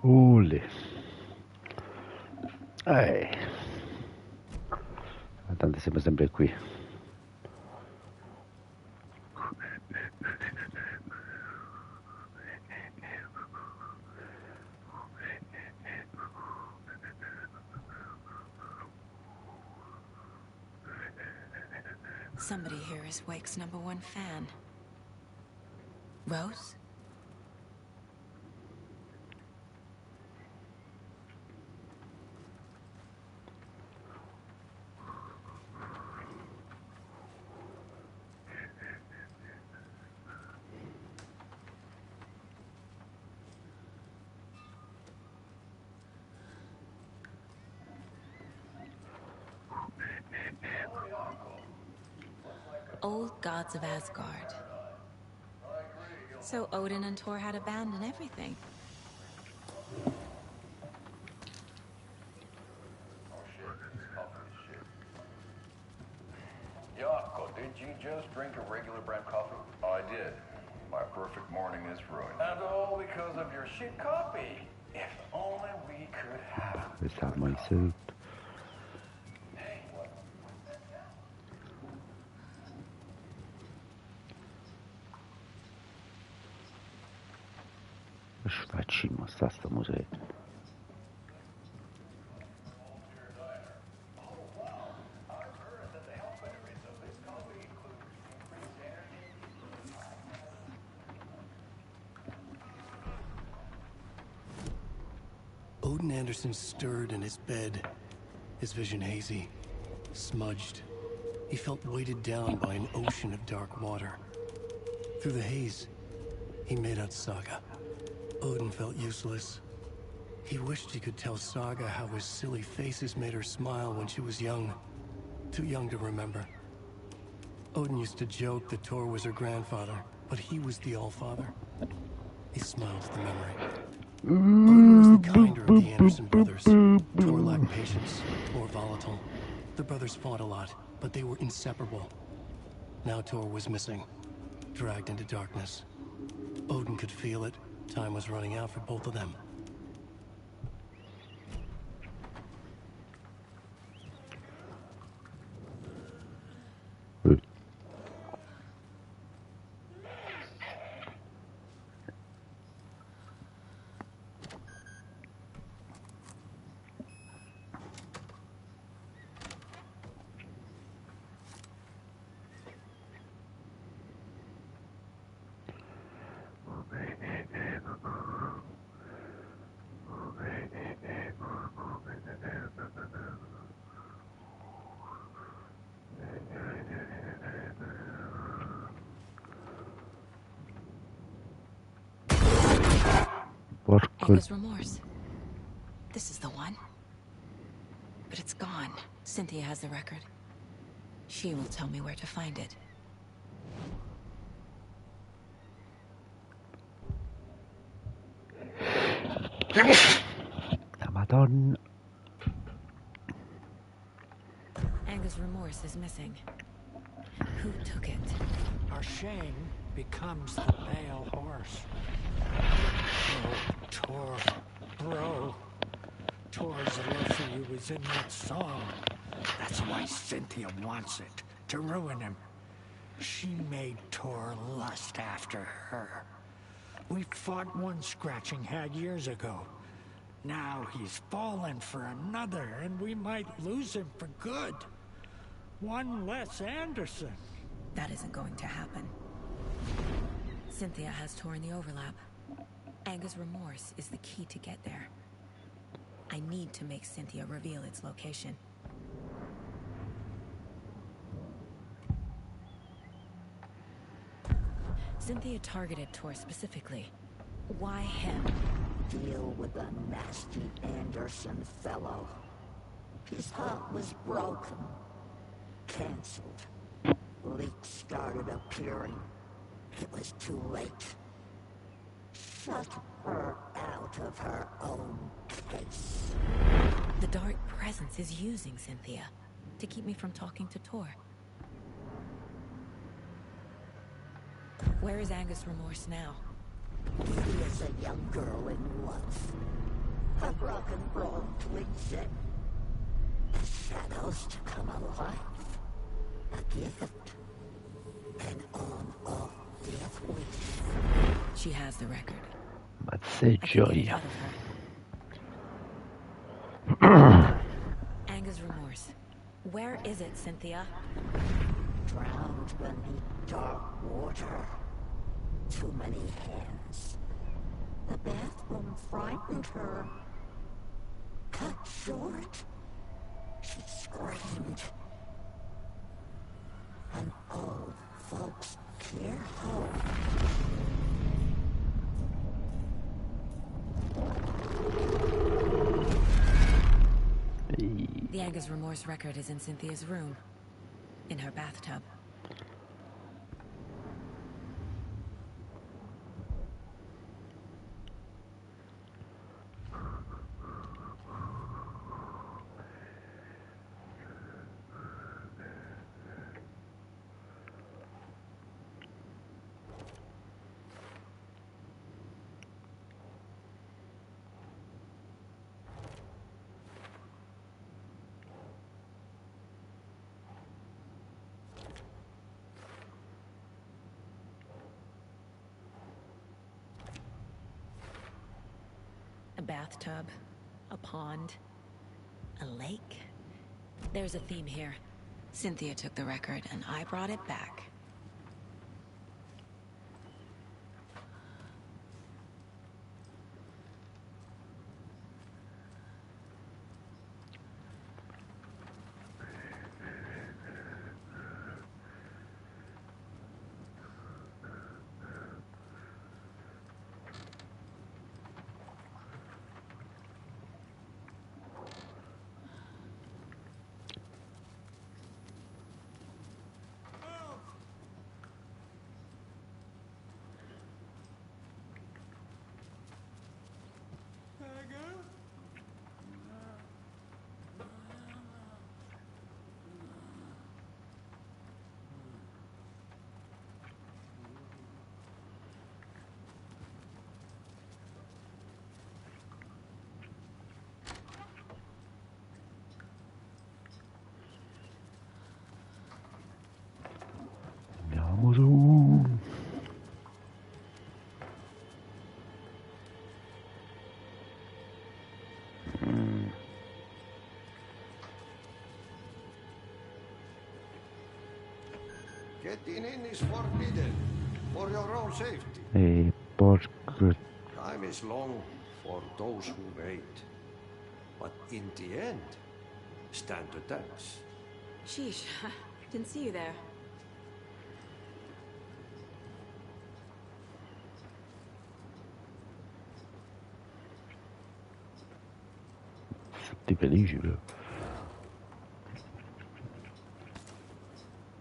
Ole. Tanto siamo sempre qui. Somebody here is Wake's #1 fan. Rose? old gods of Asgard. So Odin and Thor had a band and everything. Jaakko, did you just drink a regular brand coffee? I did. My perfect morning is ruined. And all because of your shit coffee. If only we could have. Let's have my suit. Își facem asta muzee. Odin Anderson stirred in his bed, his vision hazy, smudged. He felt weighted down by an ocean of dark water. Through the haze, he made out Saga. Odin felt useless. He wished he could tell Saga how his silly faces made her smile when she was young. Too young to remember. Odin used to joke that Thor was her grandfather, but he was the Allfather. He smiled at the memory. Odin was the kinder of the Anderson brothers. Thor lacked patience, more volatile. The brothers fought a lot, but they were inseparable. Now Thor was missing, dragged into darkness. Odin could feel it. Time was running out for both of them. Angus Remorse. This is the one. But it's gone. Cynthia has the record. She will tell me where to find it. La Madonna. Angus Remorse is missing. Who took it? Our shame becomes the pale horse. Oh, Tor, bro. Tor's love for you was in that song. That's why Cynthia wants it, to ruin him. She made Tor lust after her. We fought one scratching hag years ago. Now he's fallen for another, and we might lose him for good. One less Anderson. That isn't going to happen. Cynthia has Tor in the overlap. Angus Remorse is the key to get there. I need to make Cynthia reveal its location. Cynthia targeted Tor specifically. Why him? Deal with the nasty Anderson fellow. His heart was broken. Cancelled. Leaks started appearing. It was too late. Shut her out of her own case. The dark presence is using Cynthia to keep me from talking to Tor. Where is Angus Remorse now? He is a young girl in love. A rock and roll twinsette. The shadows to come alive. A gift. And on all death wish. She has the record. Ma sei gioia. Angus Remorse. Where is it, Cynthia? Drowned beneath dark water. Too many hands. The bathroom frightened her. Cut short. She screamed. An old folks care home. The Angus Remorse record is in Cynthia's room. In her bathtub. bathtub, a pond, a lake. There's a theme here. Cynthia took the record, and I brought it back. Andiamo su. Getting in is forbidden, for your own safety. E porco. Time is long for those who wait. But in the end, stand to thanks. Sheesh, didn't see you there. Tutti felici però.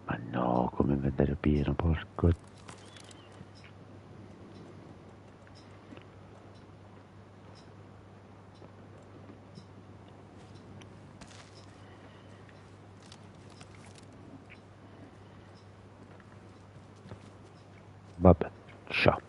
Ma no, come vedere pieno, porco. Vabbè, ciao.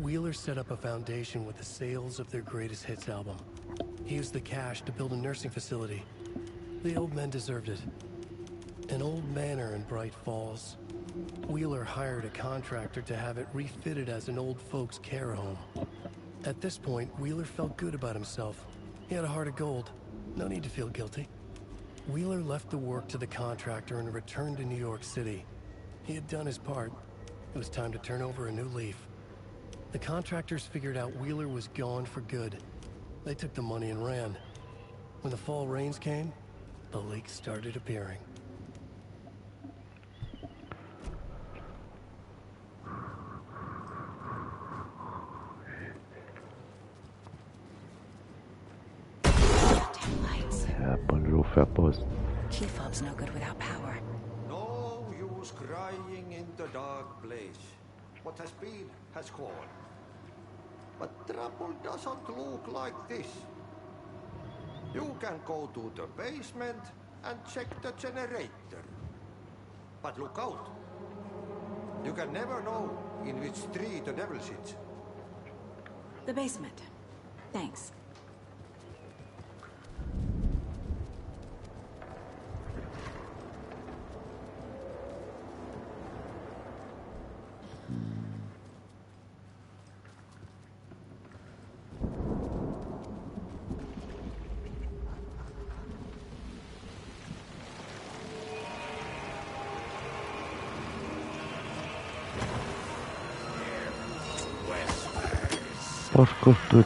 Wheeler set up a foundation with the sales of their greatest hits album. He used the cash to build a nursing facility. The old men deserved it. An old manor in Bright Falls. Wheeler hired a contractor to have it refitted as an old folks' care home. At this point, Wheeler felt good about himself. He had a heart of gold. No need to feel guilty. Wheeler left the work to the contractor and returned to New York City. He had done his part. It was time to turn over a new leaf. The contractors figured out Wheeler was gone for good. They took the money and ran. When the fall rains came, the leaks started appearing. Key fob's no good without power. No use crying in the dark place. What has been has gone. But trouble doesn't look like this. You can go to the basement and check the generator. But look out. You can never know in which tree the devil sits. The basement. Thanks. Porco due.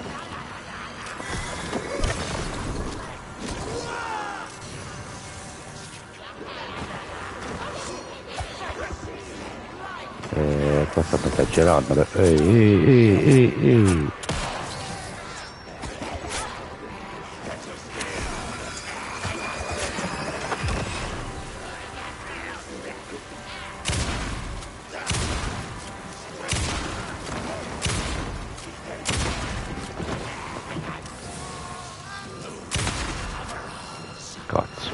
Qua stanno esagerando. Ehi. Cazzo.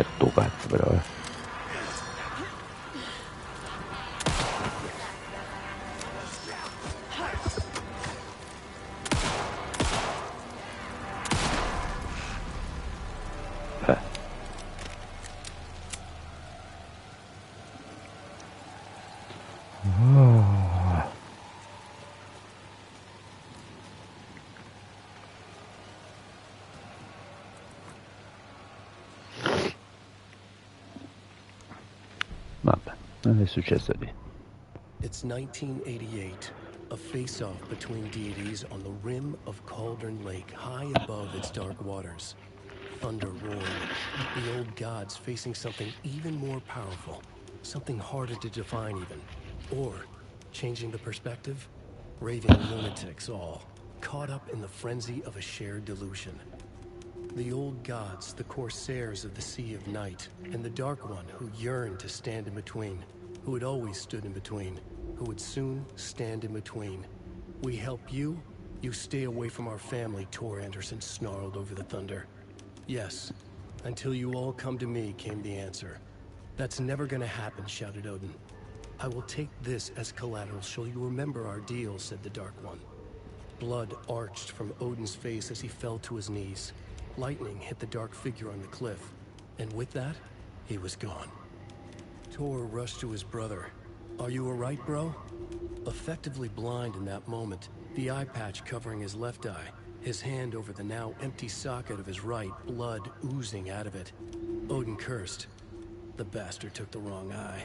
tu cazzo però, Oh. Vabbè, non è successo lì. It's 1988, a face-off between deities on the rim of Cauldron Lake, high above its dark waters. Thunder roaring, the old gods facing something even more powerful, something harder to define even. Or, changing the perspective, raving lunatics all, caught up in the frenzy of a shared delusion. The old gods, the corsairs of the Sea of Night, and the Dark One who yearned to stand in between, who had always stood in between, who would soon stand in between. We help you, you stay away from our family, Tor Anderson snarled over the thunder. Yes, until you all come to me, came the answer. That's never gonna happen, shouted Odin. I will take this as collateral, shall you remember our deal, said the Dark One. Blood arched from Odin's face as he fell to his knees. Lightning hit the dark figure on the cliff, and with that, he was gone. Tor rushed to his brother. Are you alright, bro? Effectively blind in that moment, the eye patch covering his left eye, his hand over the now empty socket of his right, blood oozing out of it. Odin cursed. The bastard took the wrong eye.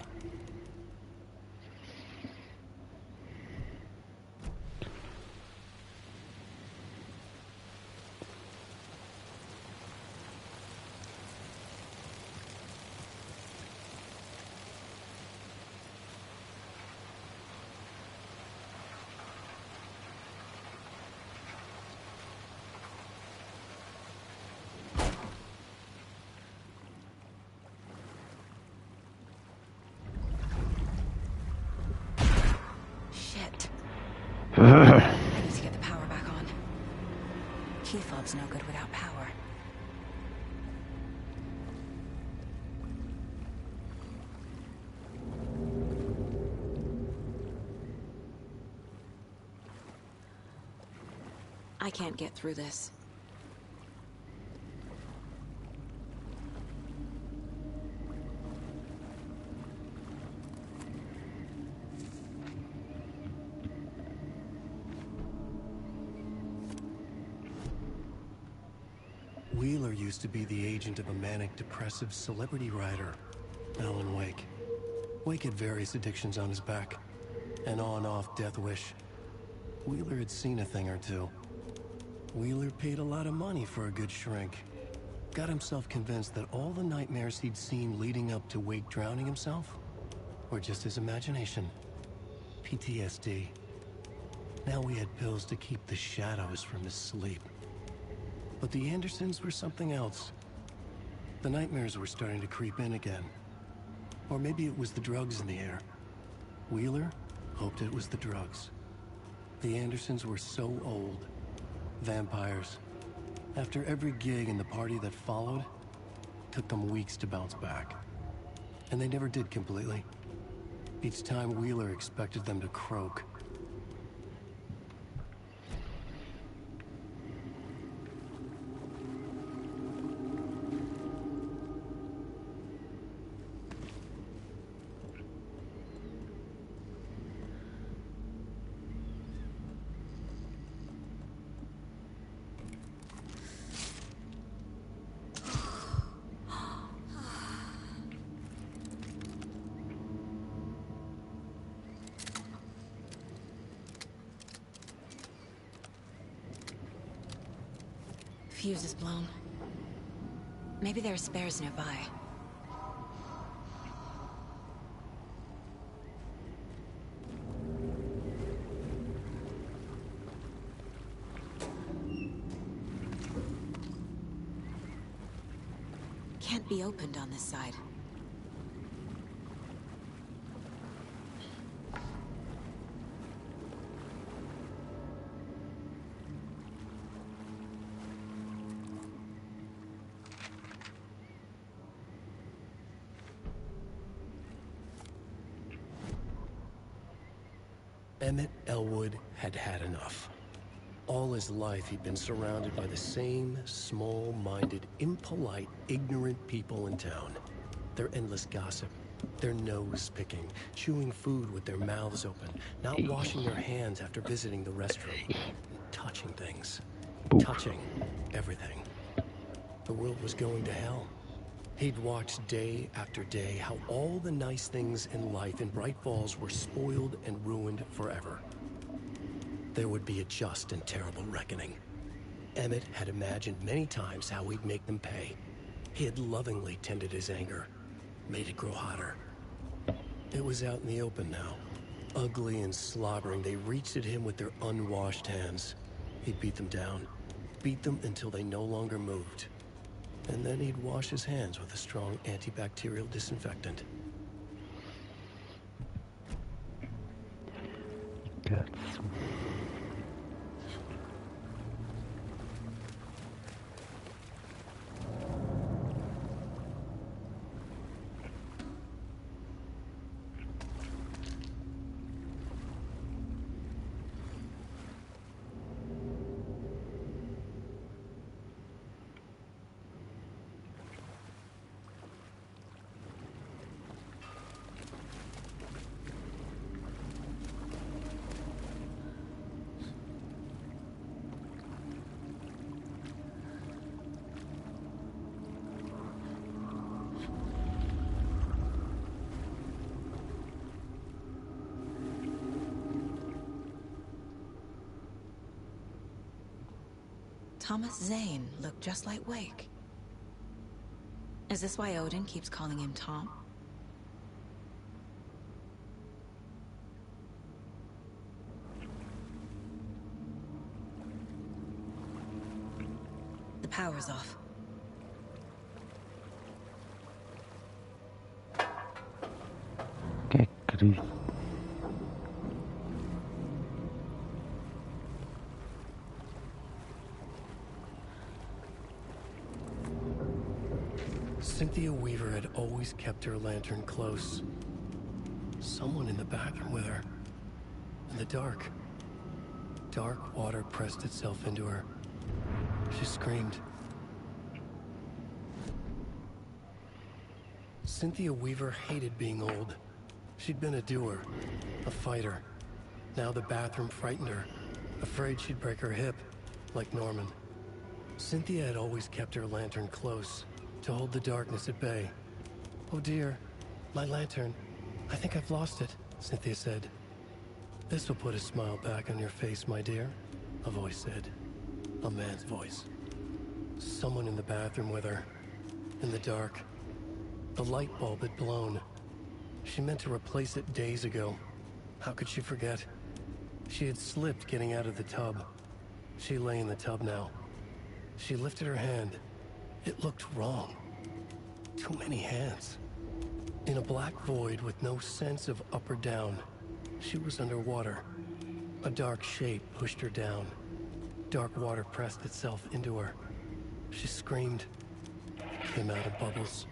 I need to get the power back on. Key fob's no good without power. I can't get through this. Wheeler used to be the agent of a manic-depressive celebrity writer, Alan Wake. Wake had various addictions on his back, an on-off death wish. Wheeler had seen a thing or two. Wheeler paid a lot of money for a good shrink. Got himself convinced that all the nightmares he'd seen leading up to Wake drowning himself were just his imagination. PTSD. Now we had pills to keep the shadows from his sleep. But the Andersons were something else. The nightmares were starting to creep in again. Or maybe it was the drugs in the air. Wheeler hoped it was the drugs. The Andersons were so old. Vampires. After every gig and the party that followed, took them weeks to bounce back. And they never did completely. Each time Wheeler expected them to croak. Fuse is blown. Maybe there are spares nearby. Can't be opened on this side. Emmett Elwood had had enough. All his life, he'd been surrounded by the same small-minded, impolite, ignorant people in town. Their endless gossip, their nose-picking, chewing food with their mouths open, not washing their hands after visiting the restroom, and touching things. Touching everything. The world was going to hell. He'd watched day after day how all the nice things in life in Bright Falls were spoiled and ruined forever. There would be a just and terrible reckoning. Emmett had imagined many times how he'd make them pay. He had lovingly tended his anger, made it grow hotter. It was out in the open now. Ugly and slobbering, they reached at him with their unwashed hands. He'd beat them down, beat them until they no longer moved. And then he'd wash his hands with a strong antibacterial disinfectant. Cazzo. Thomas Zane looked just like Wake. Is this why Odin keeps calling him Tom? The power's off. Che Cristo. Cynthia Weaver had always kept her lantern close. Someone in the bathroom with her. In the dark. Dark water pressed itself into her. She screamed. Cynthia Weaver hated being old. She'd been a doer, a fighter. Now the bathroom frightened her, afraid she'd break her hip, like Norman. Cynthia had always kept her lantern close, to hold the darkness at bay. "Oh dear, my lantern. I think I've lost it," Cynthia said. "This will put a smile back on your face, my dear," a voice said. A man's voice. Someone in the bathroom with her. In the dark. The light bulb had blown. She meant to replace it days ago. How could she forget? She had slipped getting out of the tub. She lay in the tub now. She lifted her hand. It looked wrong. Too many hands. In a black void with no sense of up or down, she was underwater. A dark shape pushed her down. Dark water pressed itself into her. She screamed. Came out of bubbles.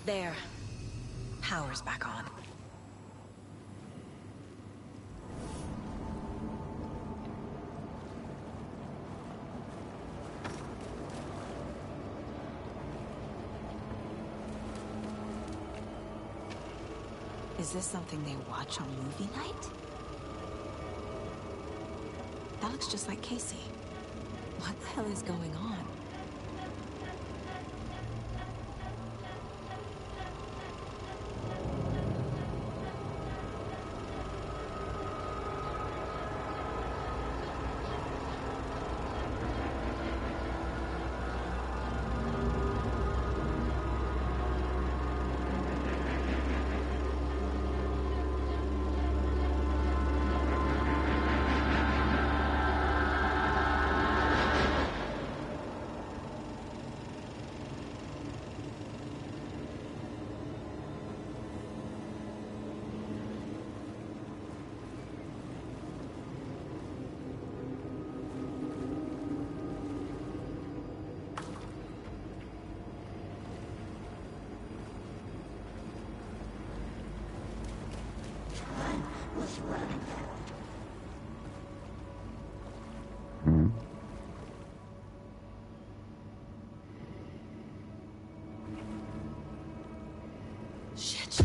There. Power's back on. Is this something they watch on movie night? That looks just like Casey. What the hell is going on? Shit.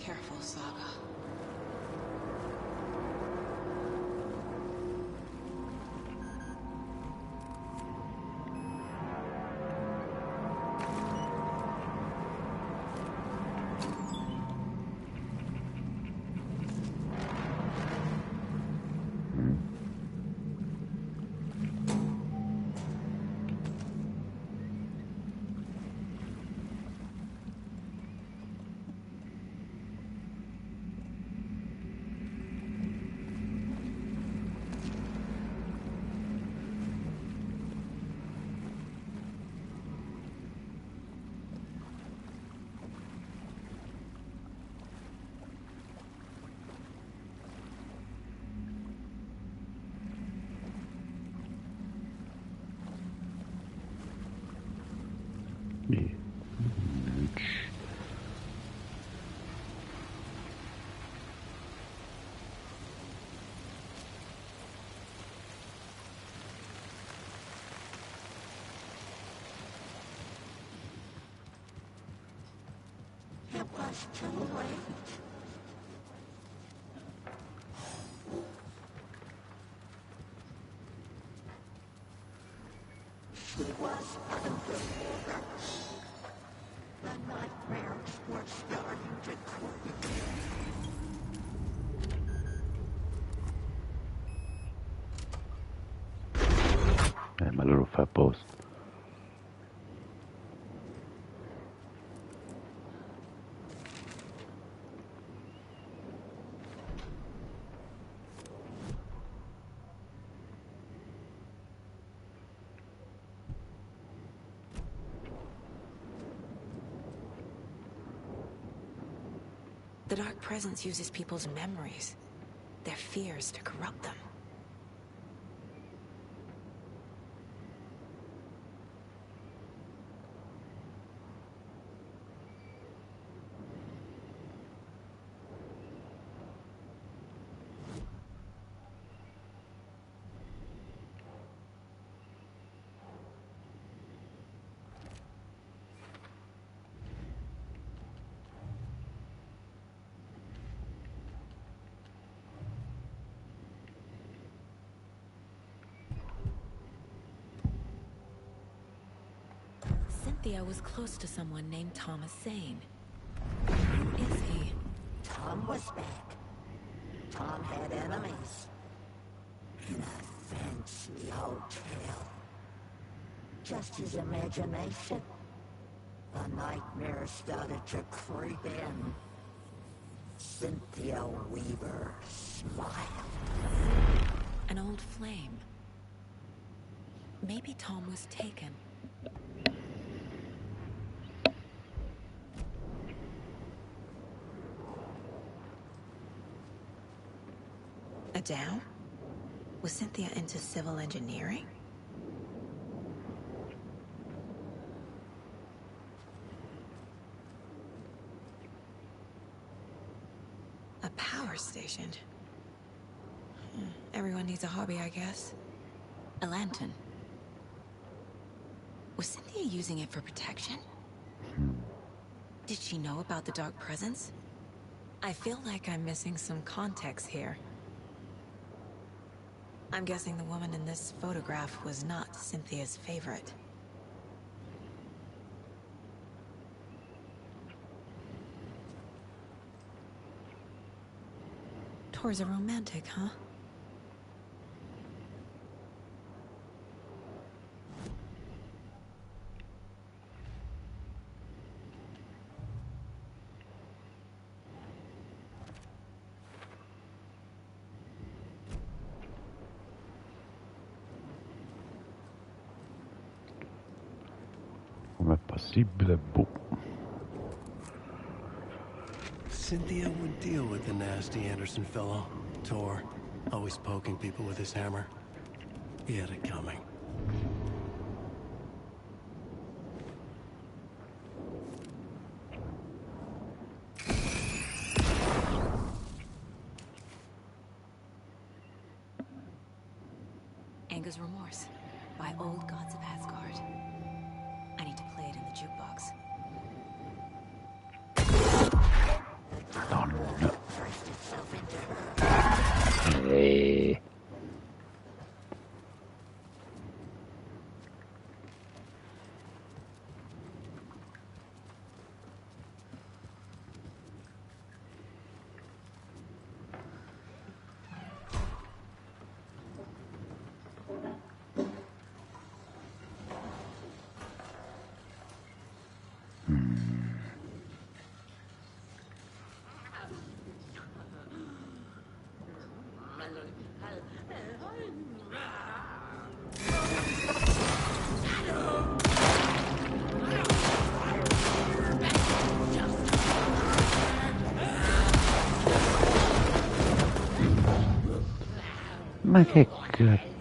Careful, Saga. It was too late. She was unbelievable. The nightmares were starting to creep. Ma loro fa apposta. The Dark Presence uses people's memories, their fears, to corrupt them. Cynthia was close to someone named Thomas Zane. Who is he? Tom was back. Tom had enemies. In a fancy hotel. Just his imagination. The nightmare started to creep in. Cynthia Weaver smiled. An old flame. Maybe Tom was taken. A Dow? Was Cynthia into civil engineering? course stationed. Everyone needs a hobby, I guess. A lantern. Was Cynthia using it for protection? Did she know about the dark presence? I feel like I'm missing some context here. I'm guessing the woman in this photograph was not Cynthia's favorite. Tor's a romantic, huh? Com'è possibile? Boh. Cynthia would deal with the nasty Anderson fellow. Tor, always poking people with his hammer. He had it coming. Anger's Remorse by Old Gods of Asgard. I need to play it in the jukebox. Madonna. Eeeh. Ma che cazzo?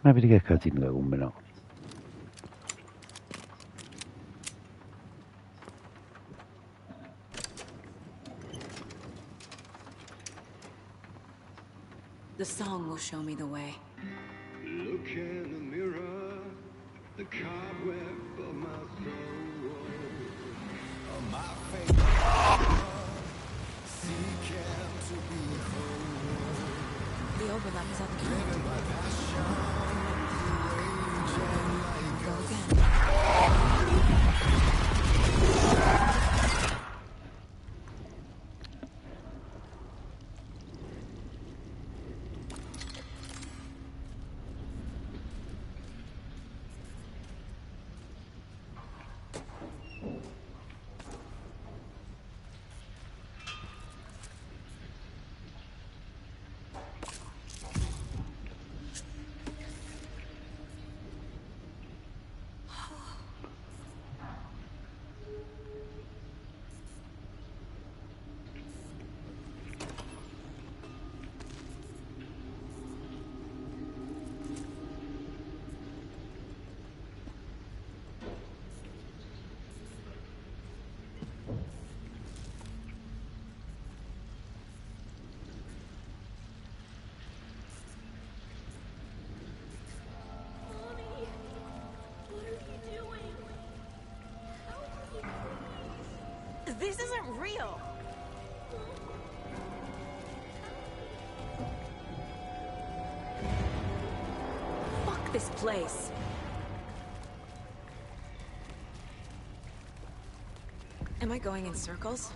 Ma perché casino da come no? The song will show me the way. Look in the mirror, the cobweb of my soul, of my faith, seeking to be whole. The overlap is at the top. Living by passion, raging like Go again. This isn't real. Fuck this place. Am I going in circles?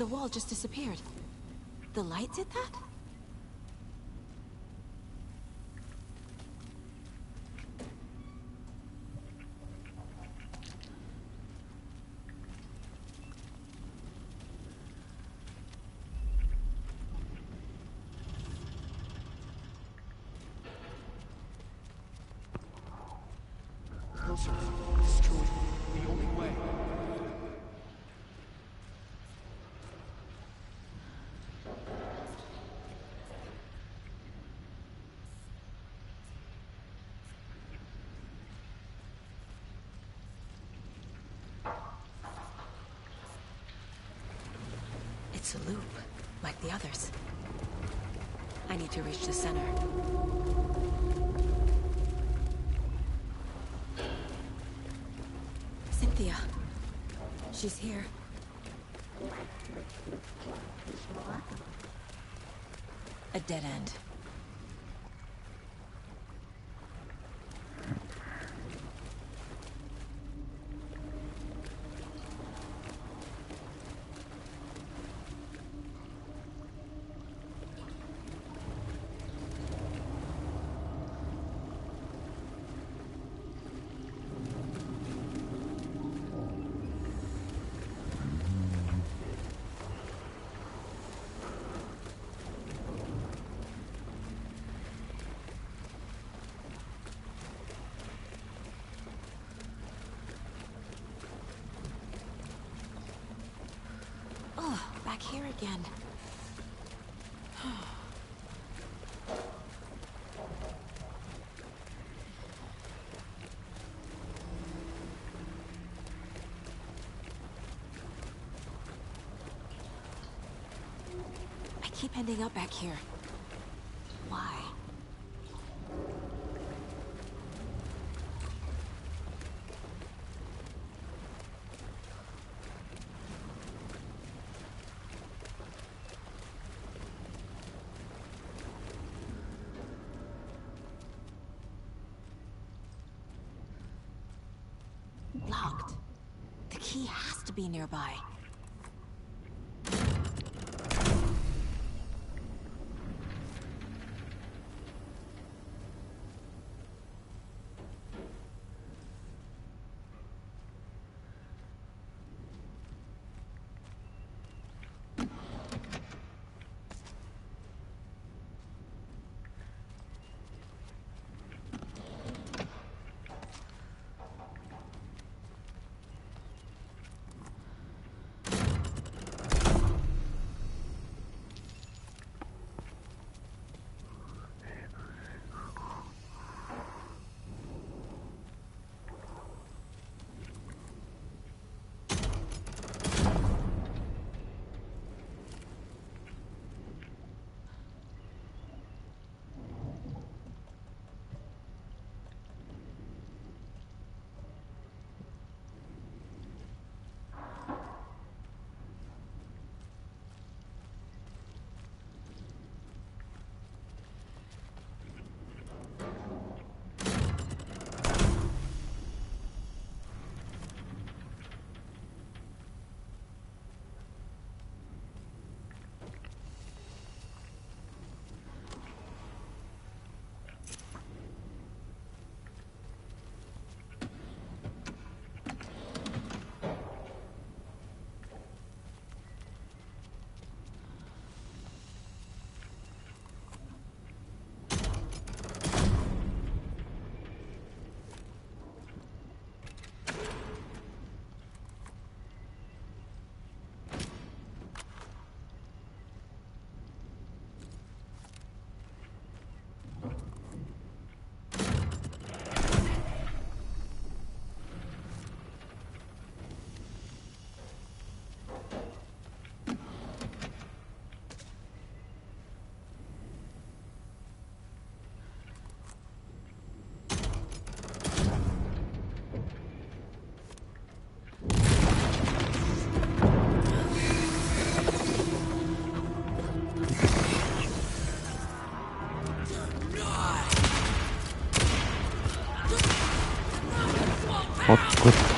The wall just disappeared. The light did that? Closer. It's true. The only way. It's a loop, like the others. I need to reach the center. Cynthia. She's here. A dead end. Back here again. I keep ending up back here. Why? Locked. The key has to be nearby. What?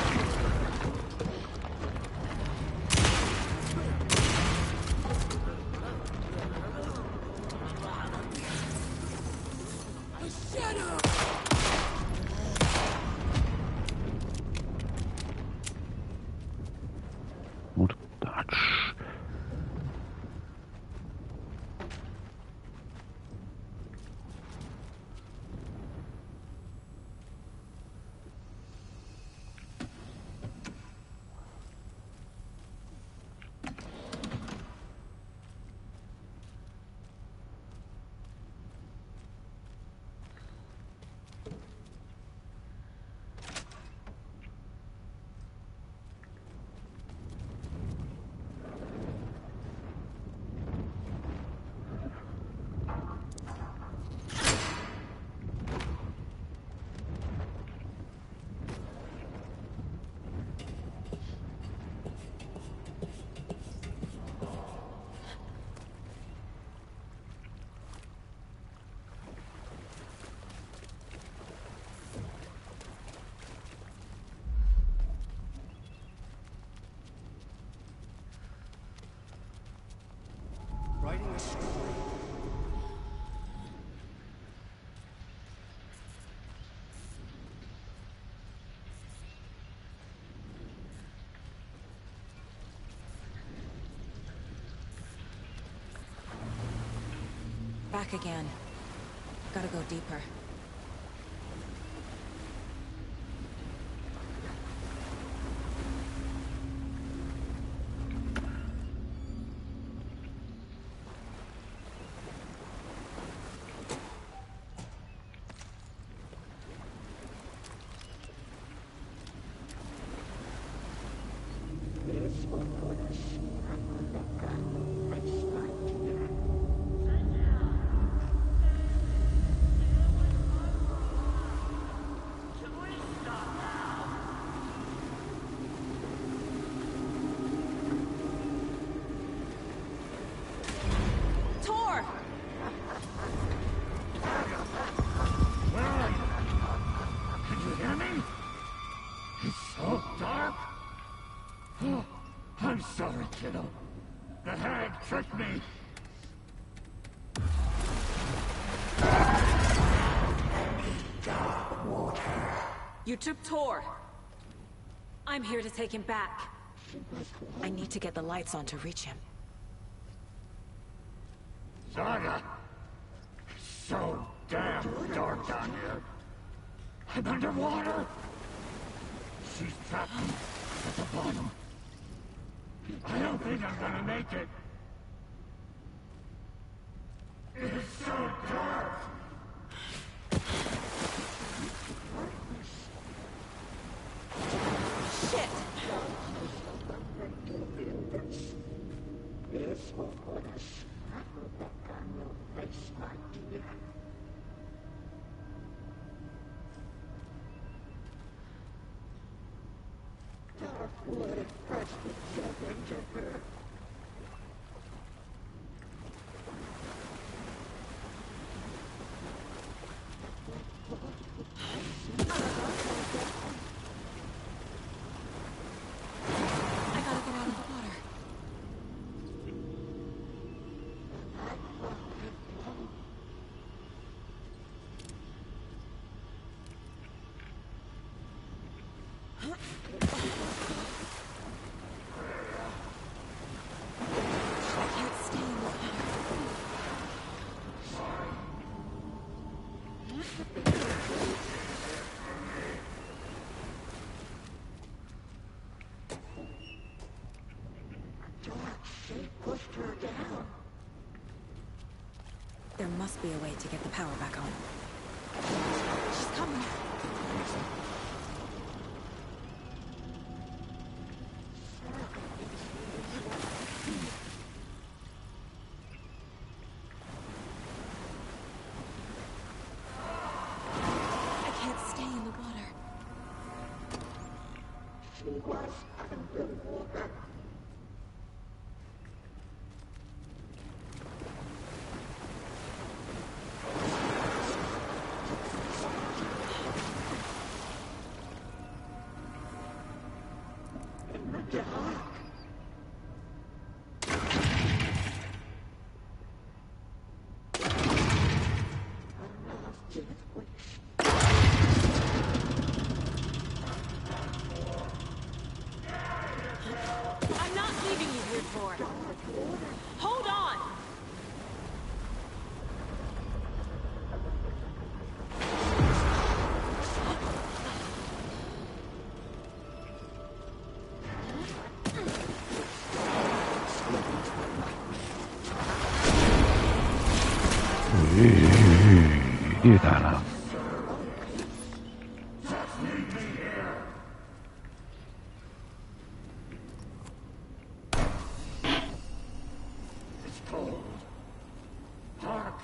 Back again. Gotta go deeper. I'm sorry, kiddo. The hag tricked me. You took Tor. I'm here to take him back. I need to get the lights on to reach him. Saga! It's so damn dark down here. I'm underwater. She's trapped me at the bottom. I don't think I'm gonna make it. It's so dark. Shit! There must be a way to get the power back on. She's coming. I can't stay in the water. I'm not leaving you here, Tor. Hold on! Gitana. It's cold. Hark!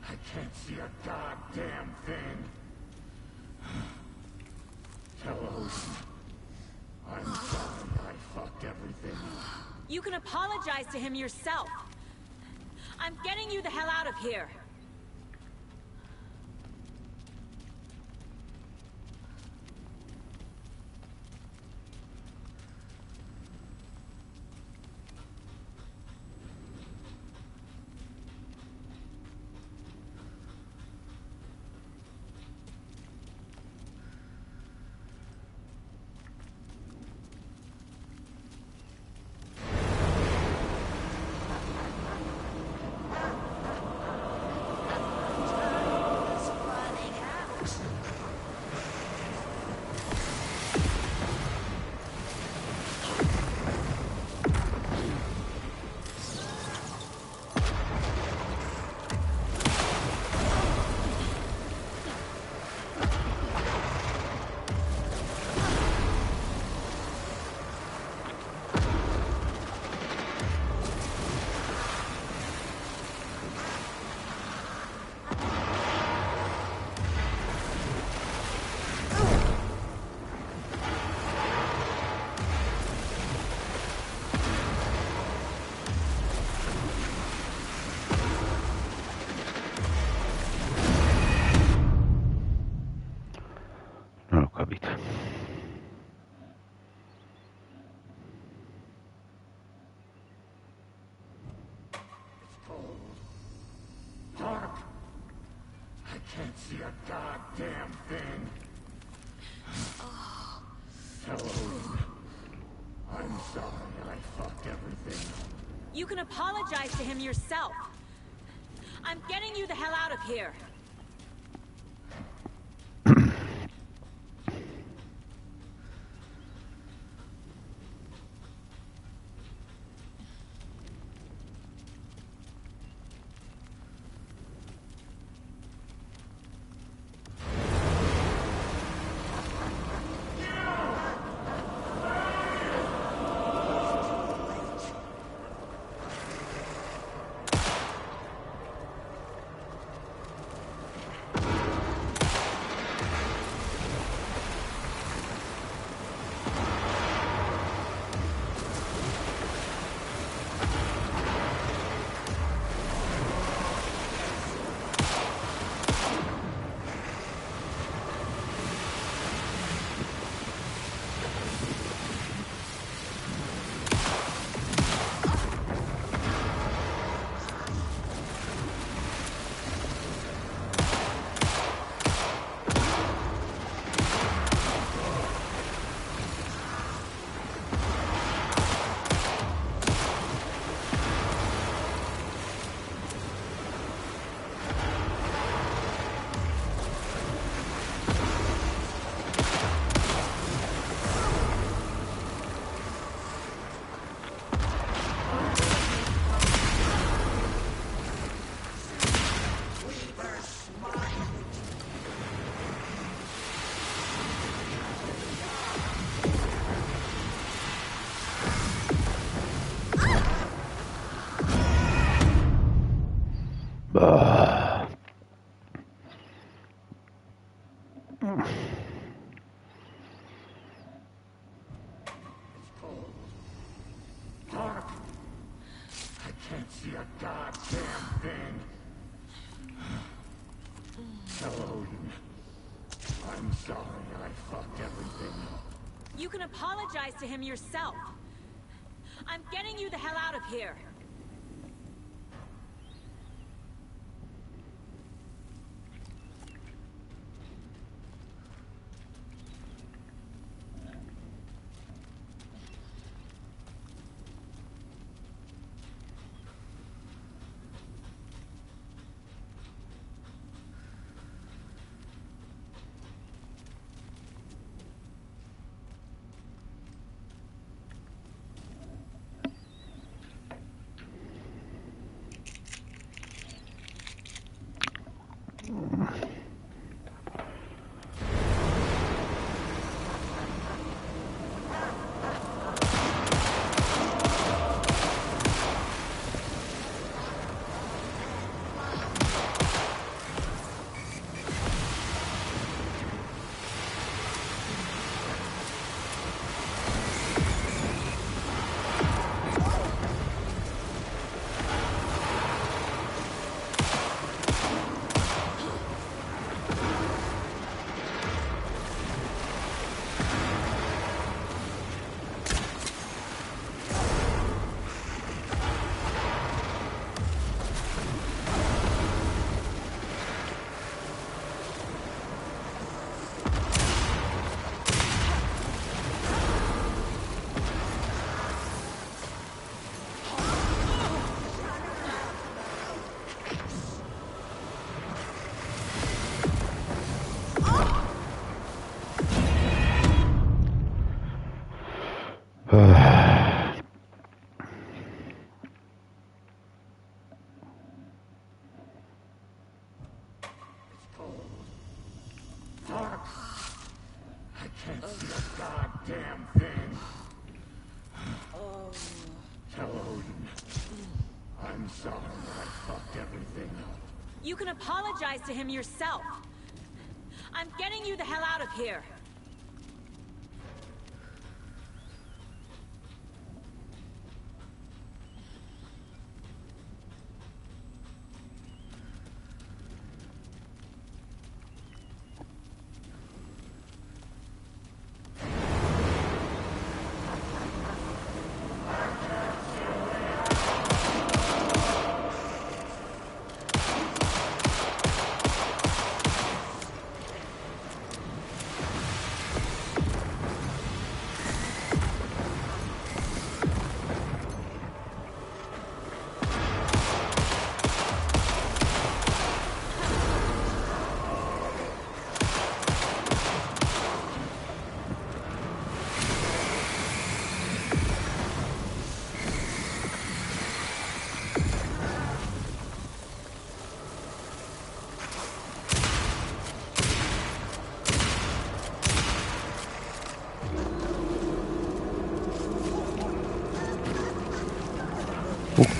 I can't see a goddamn thing. Hello. I'm sorry I fucked everything. You can apologize to him yourself. I'm getting you the hell out of here. Dark. I can't see a goddamn thing. Tell Odin. I'm sorry I fucked everything. You can apologize to him yourself. I'm getting you the hell out of here. Dark. I can't see a goddamn thing. Tell Odin. I'm sorry I fucked everything. You can apologize to him yourself. I'm getting you the hell out of here. Can't see a goddamn thing. Tell Odin. I'm sorry I fucked everything up. You can apologize to him yourself. I'm getting you the hell out of here.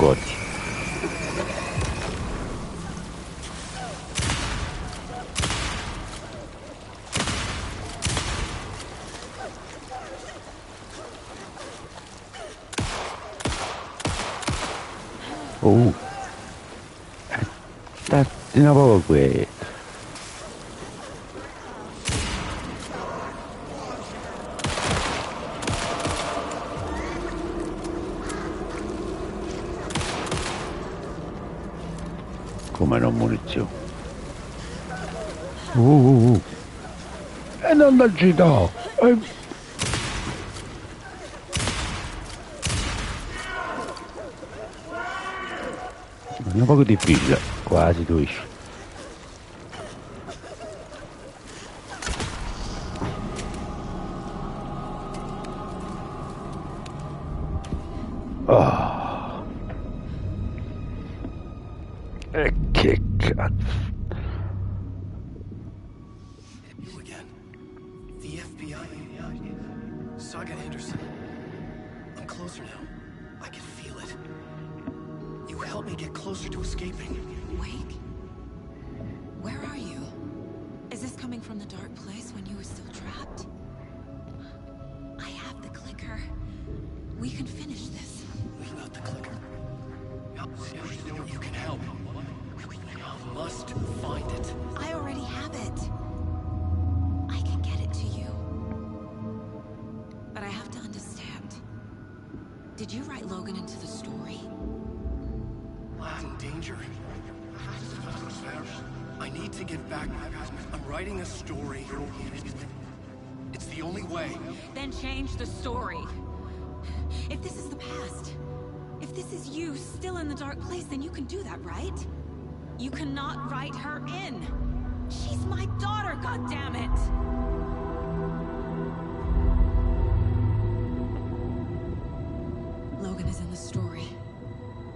bozza. Sta una poco qui. Come non munizioni. E non da città. È un poco difficile, quasi tu esci. E che cazzo. You again. The FBI. Saga Anderson. I'm closer now. I can feel it. You helped me get closer to escaping. Wake? Where are you? Is this coming from the dark place when you were still trapped? I have the clicker. We can finish this. We got the clicker. You can help. I must find it. I already have it. I can get it to you. But I have to understand. Did you write Logan into the story? In danger. I need to get back. I'm writing a story. It's the only way. Then change the story. If this is the past, if this is you still in the dark place, then you can do that, right? You cannot write her in. She's my daughter, goddammit! Logan is in the story.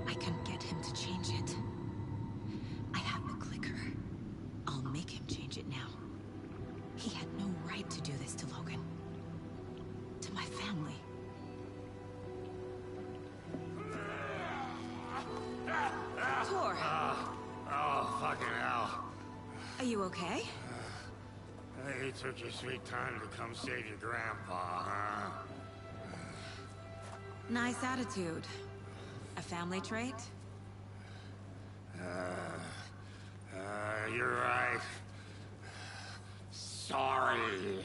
I can get him to change it. I have the clicker. I'll make him change it now. He had no right to do this to Logan. To my family. Tor! Oh, fucking hell. Are you okay? You took your sweet time to come save your grandpa, huh? Nice attitude. A family trait? You're right. Sorry.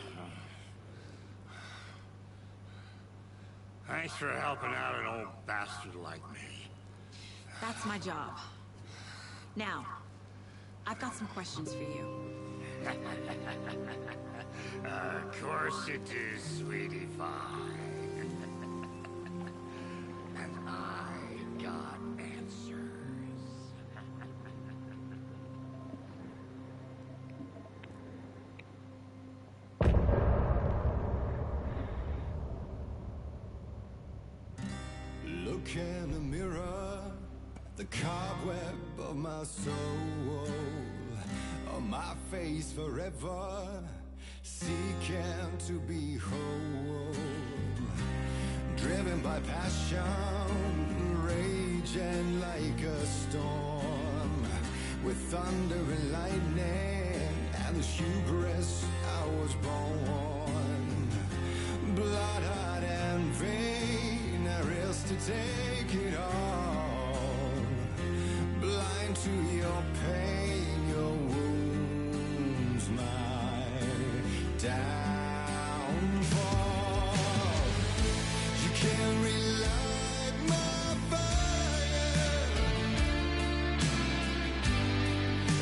Thanks for helping out an old bastard like me. That's my job. Now, I've got some questions for you. Of course you do, sweetie pie. And I got answers. Look in the mirror, the cobweb of my soul, on my face forever, seeking to be whole. Driven by passion, raging like a storm, with thunder and lightning, and the hubris I was born. Blood-hot and vain, I risk to take it all. Blind to your pain, your wounds, my downfall. You can't relight my fire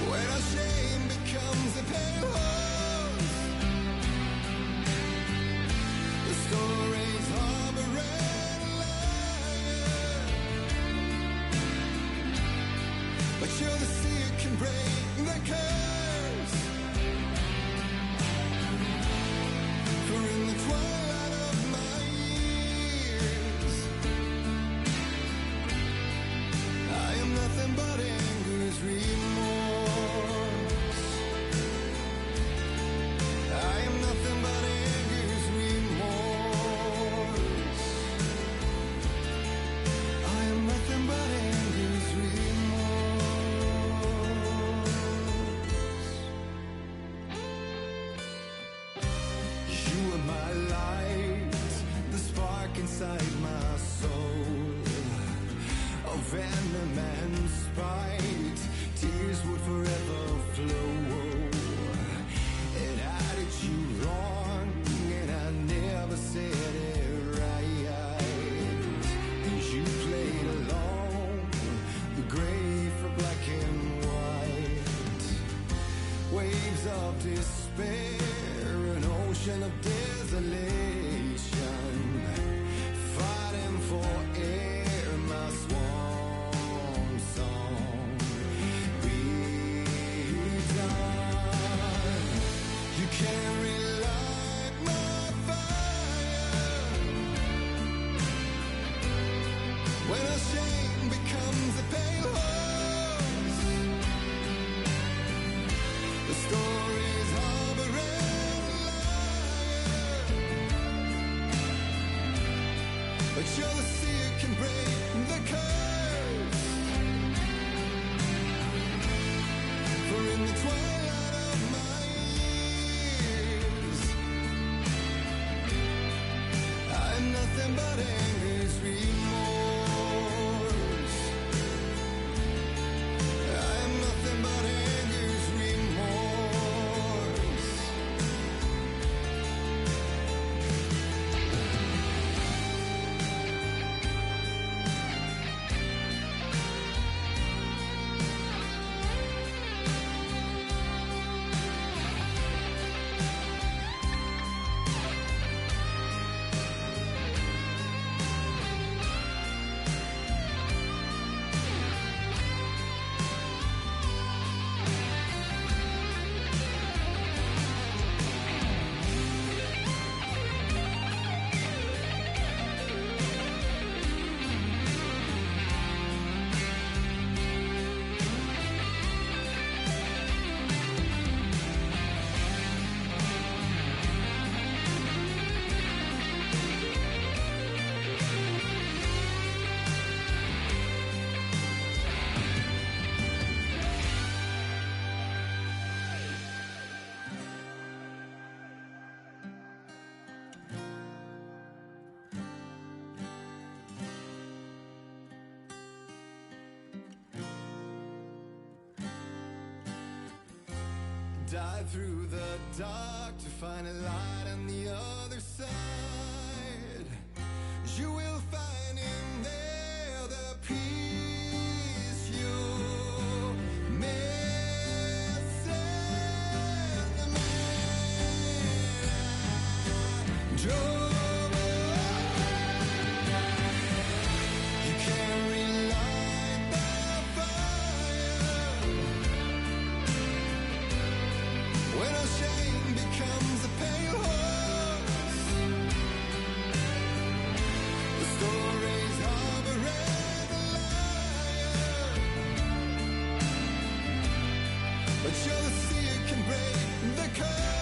when our shame becomes a pale horse. The stories harboring liar, but you're the sea can break the curse. For in the twilight of my years, I am nothing but anger's remorse. I am nothing but anger's remorse. I am nothing but anger. of despair, an ocean of desolation, fighting for air, my swan song. Be done. You can't relight my fire when a shame becomes a pale horse. The stories harbor a liar, but you're the sea that can break the curse. For in the twilight of my years, I'm nothing but anger's remorse. I'm nothing but anger's remorse. Dive through the dark to find a light on the other side. You will find in there the peace you're missing. The man I drove away. You can't relight the fire when a shame becomes a pale horse. The stories harbor as a liar, but you're the sea that can break the curse.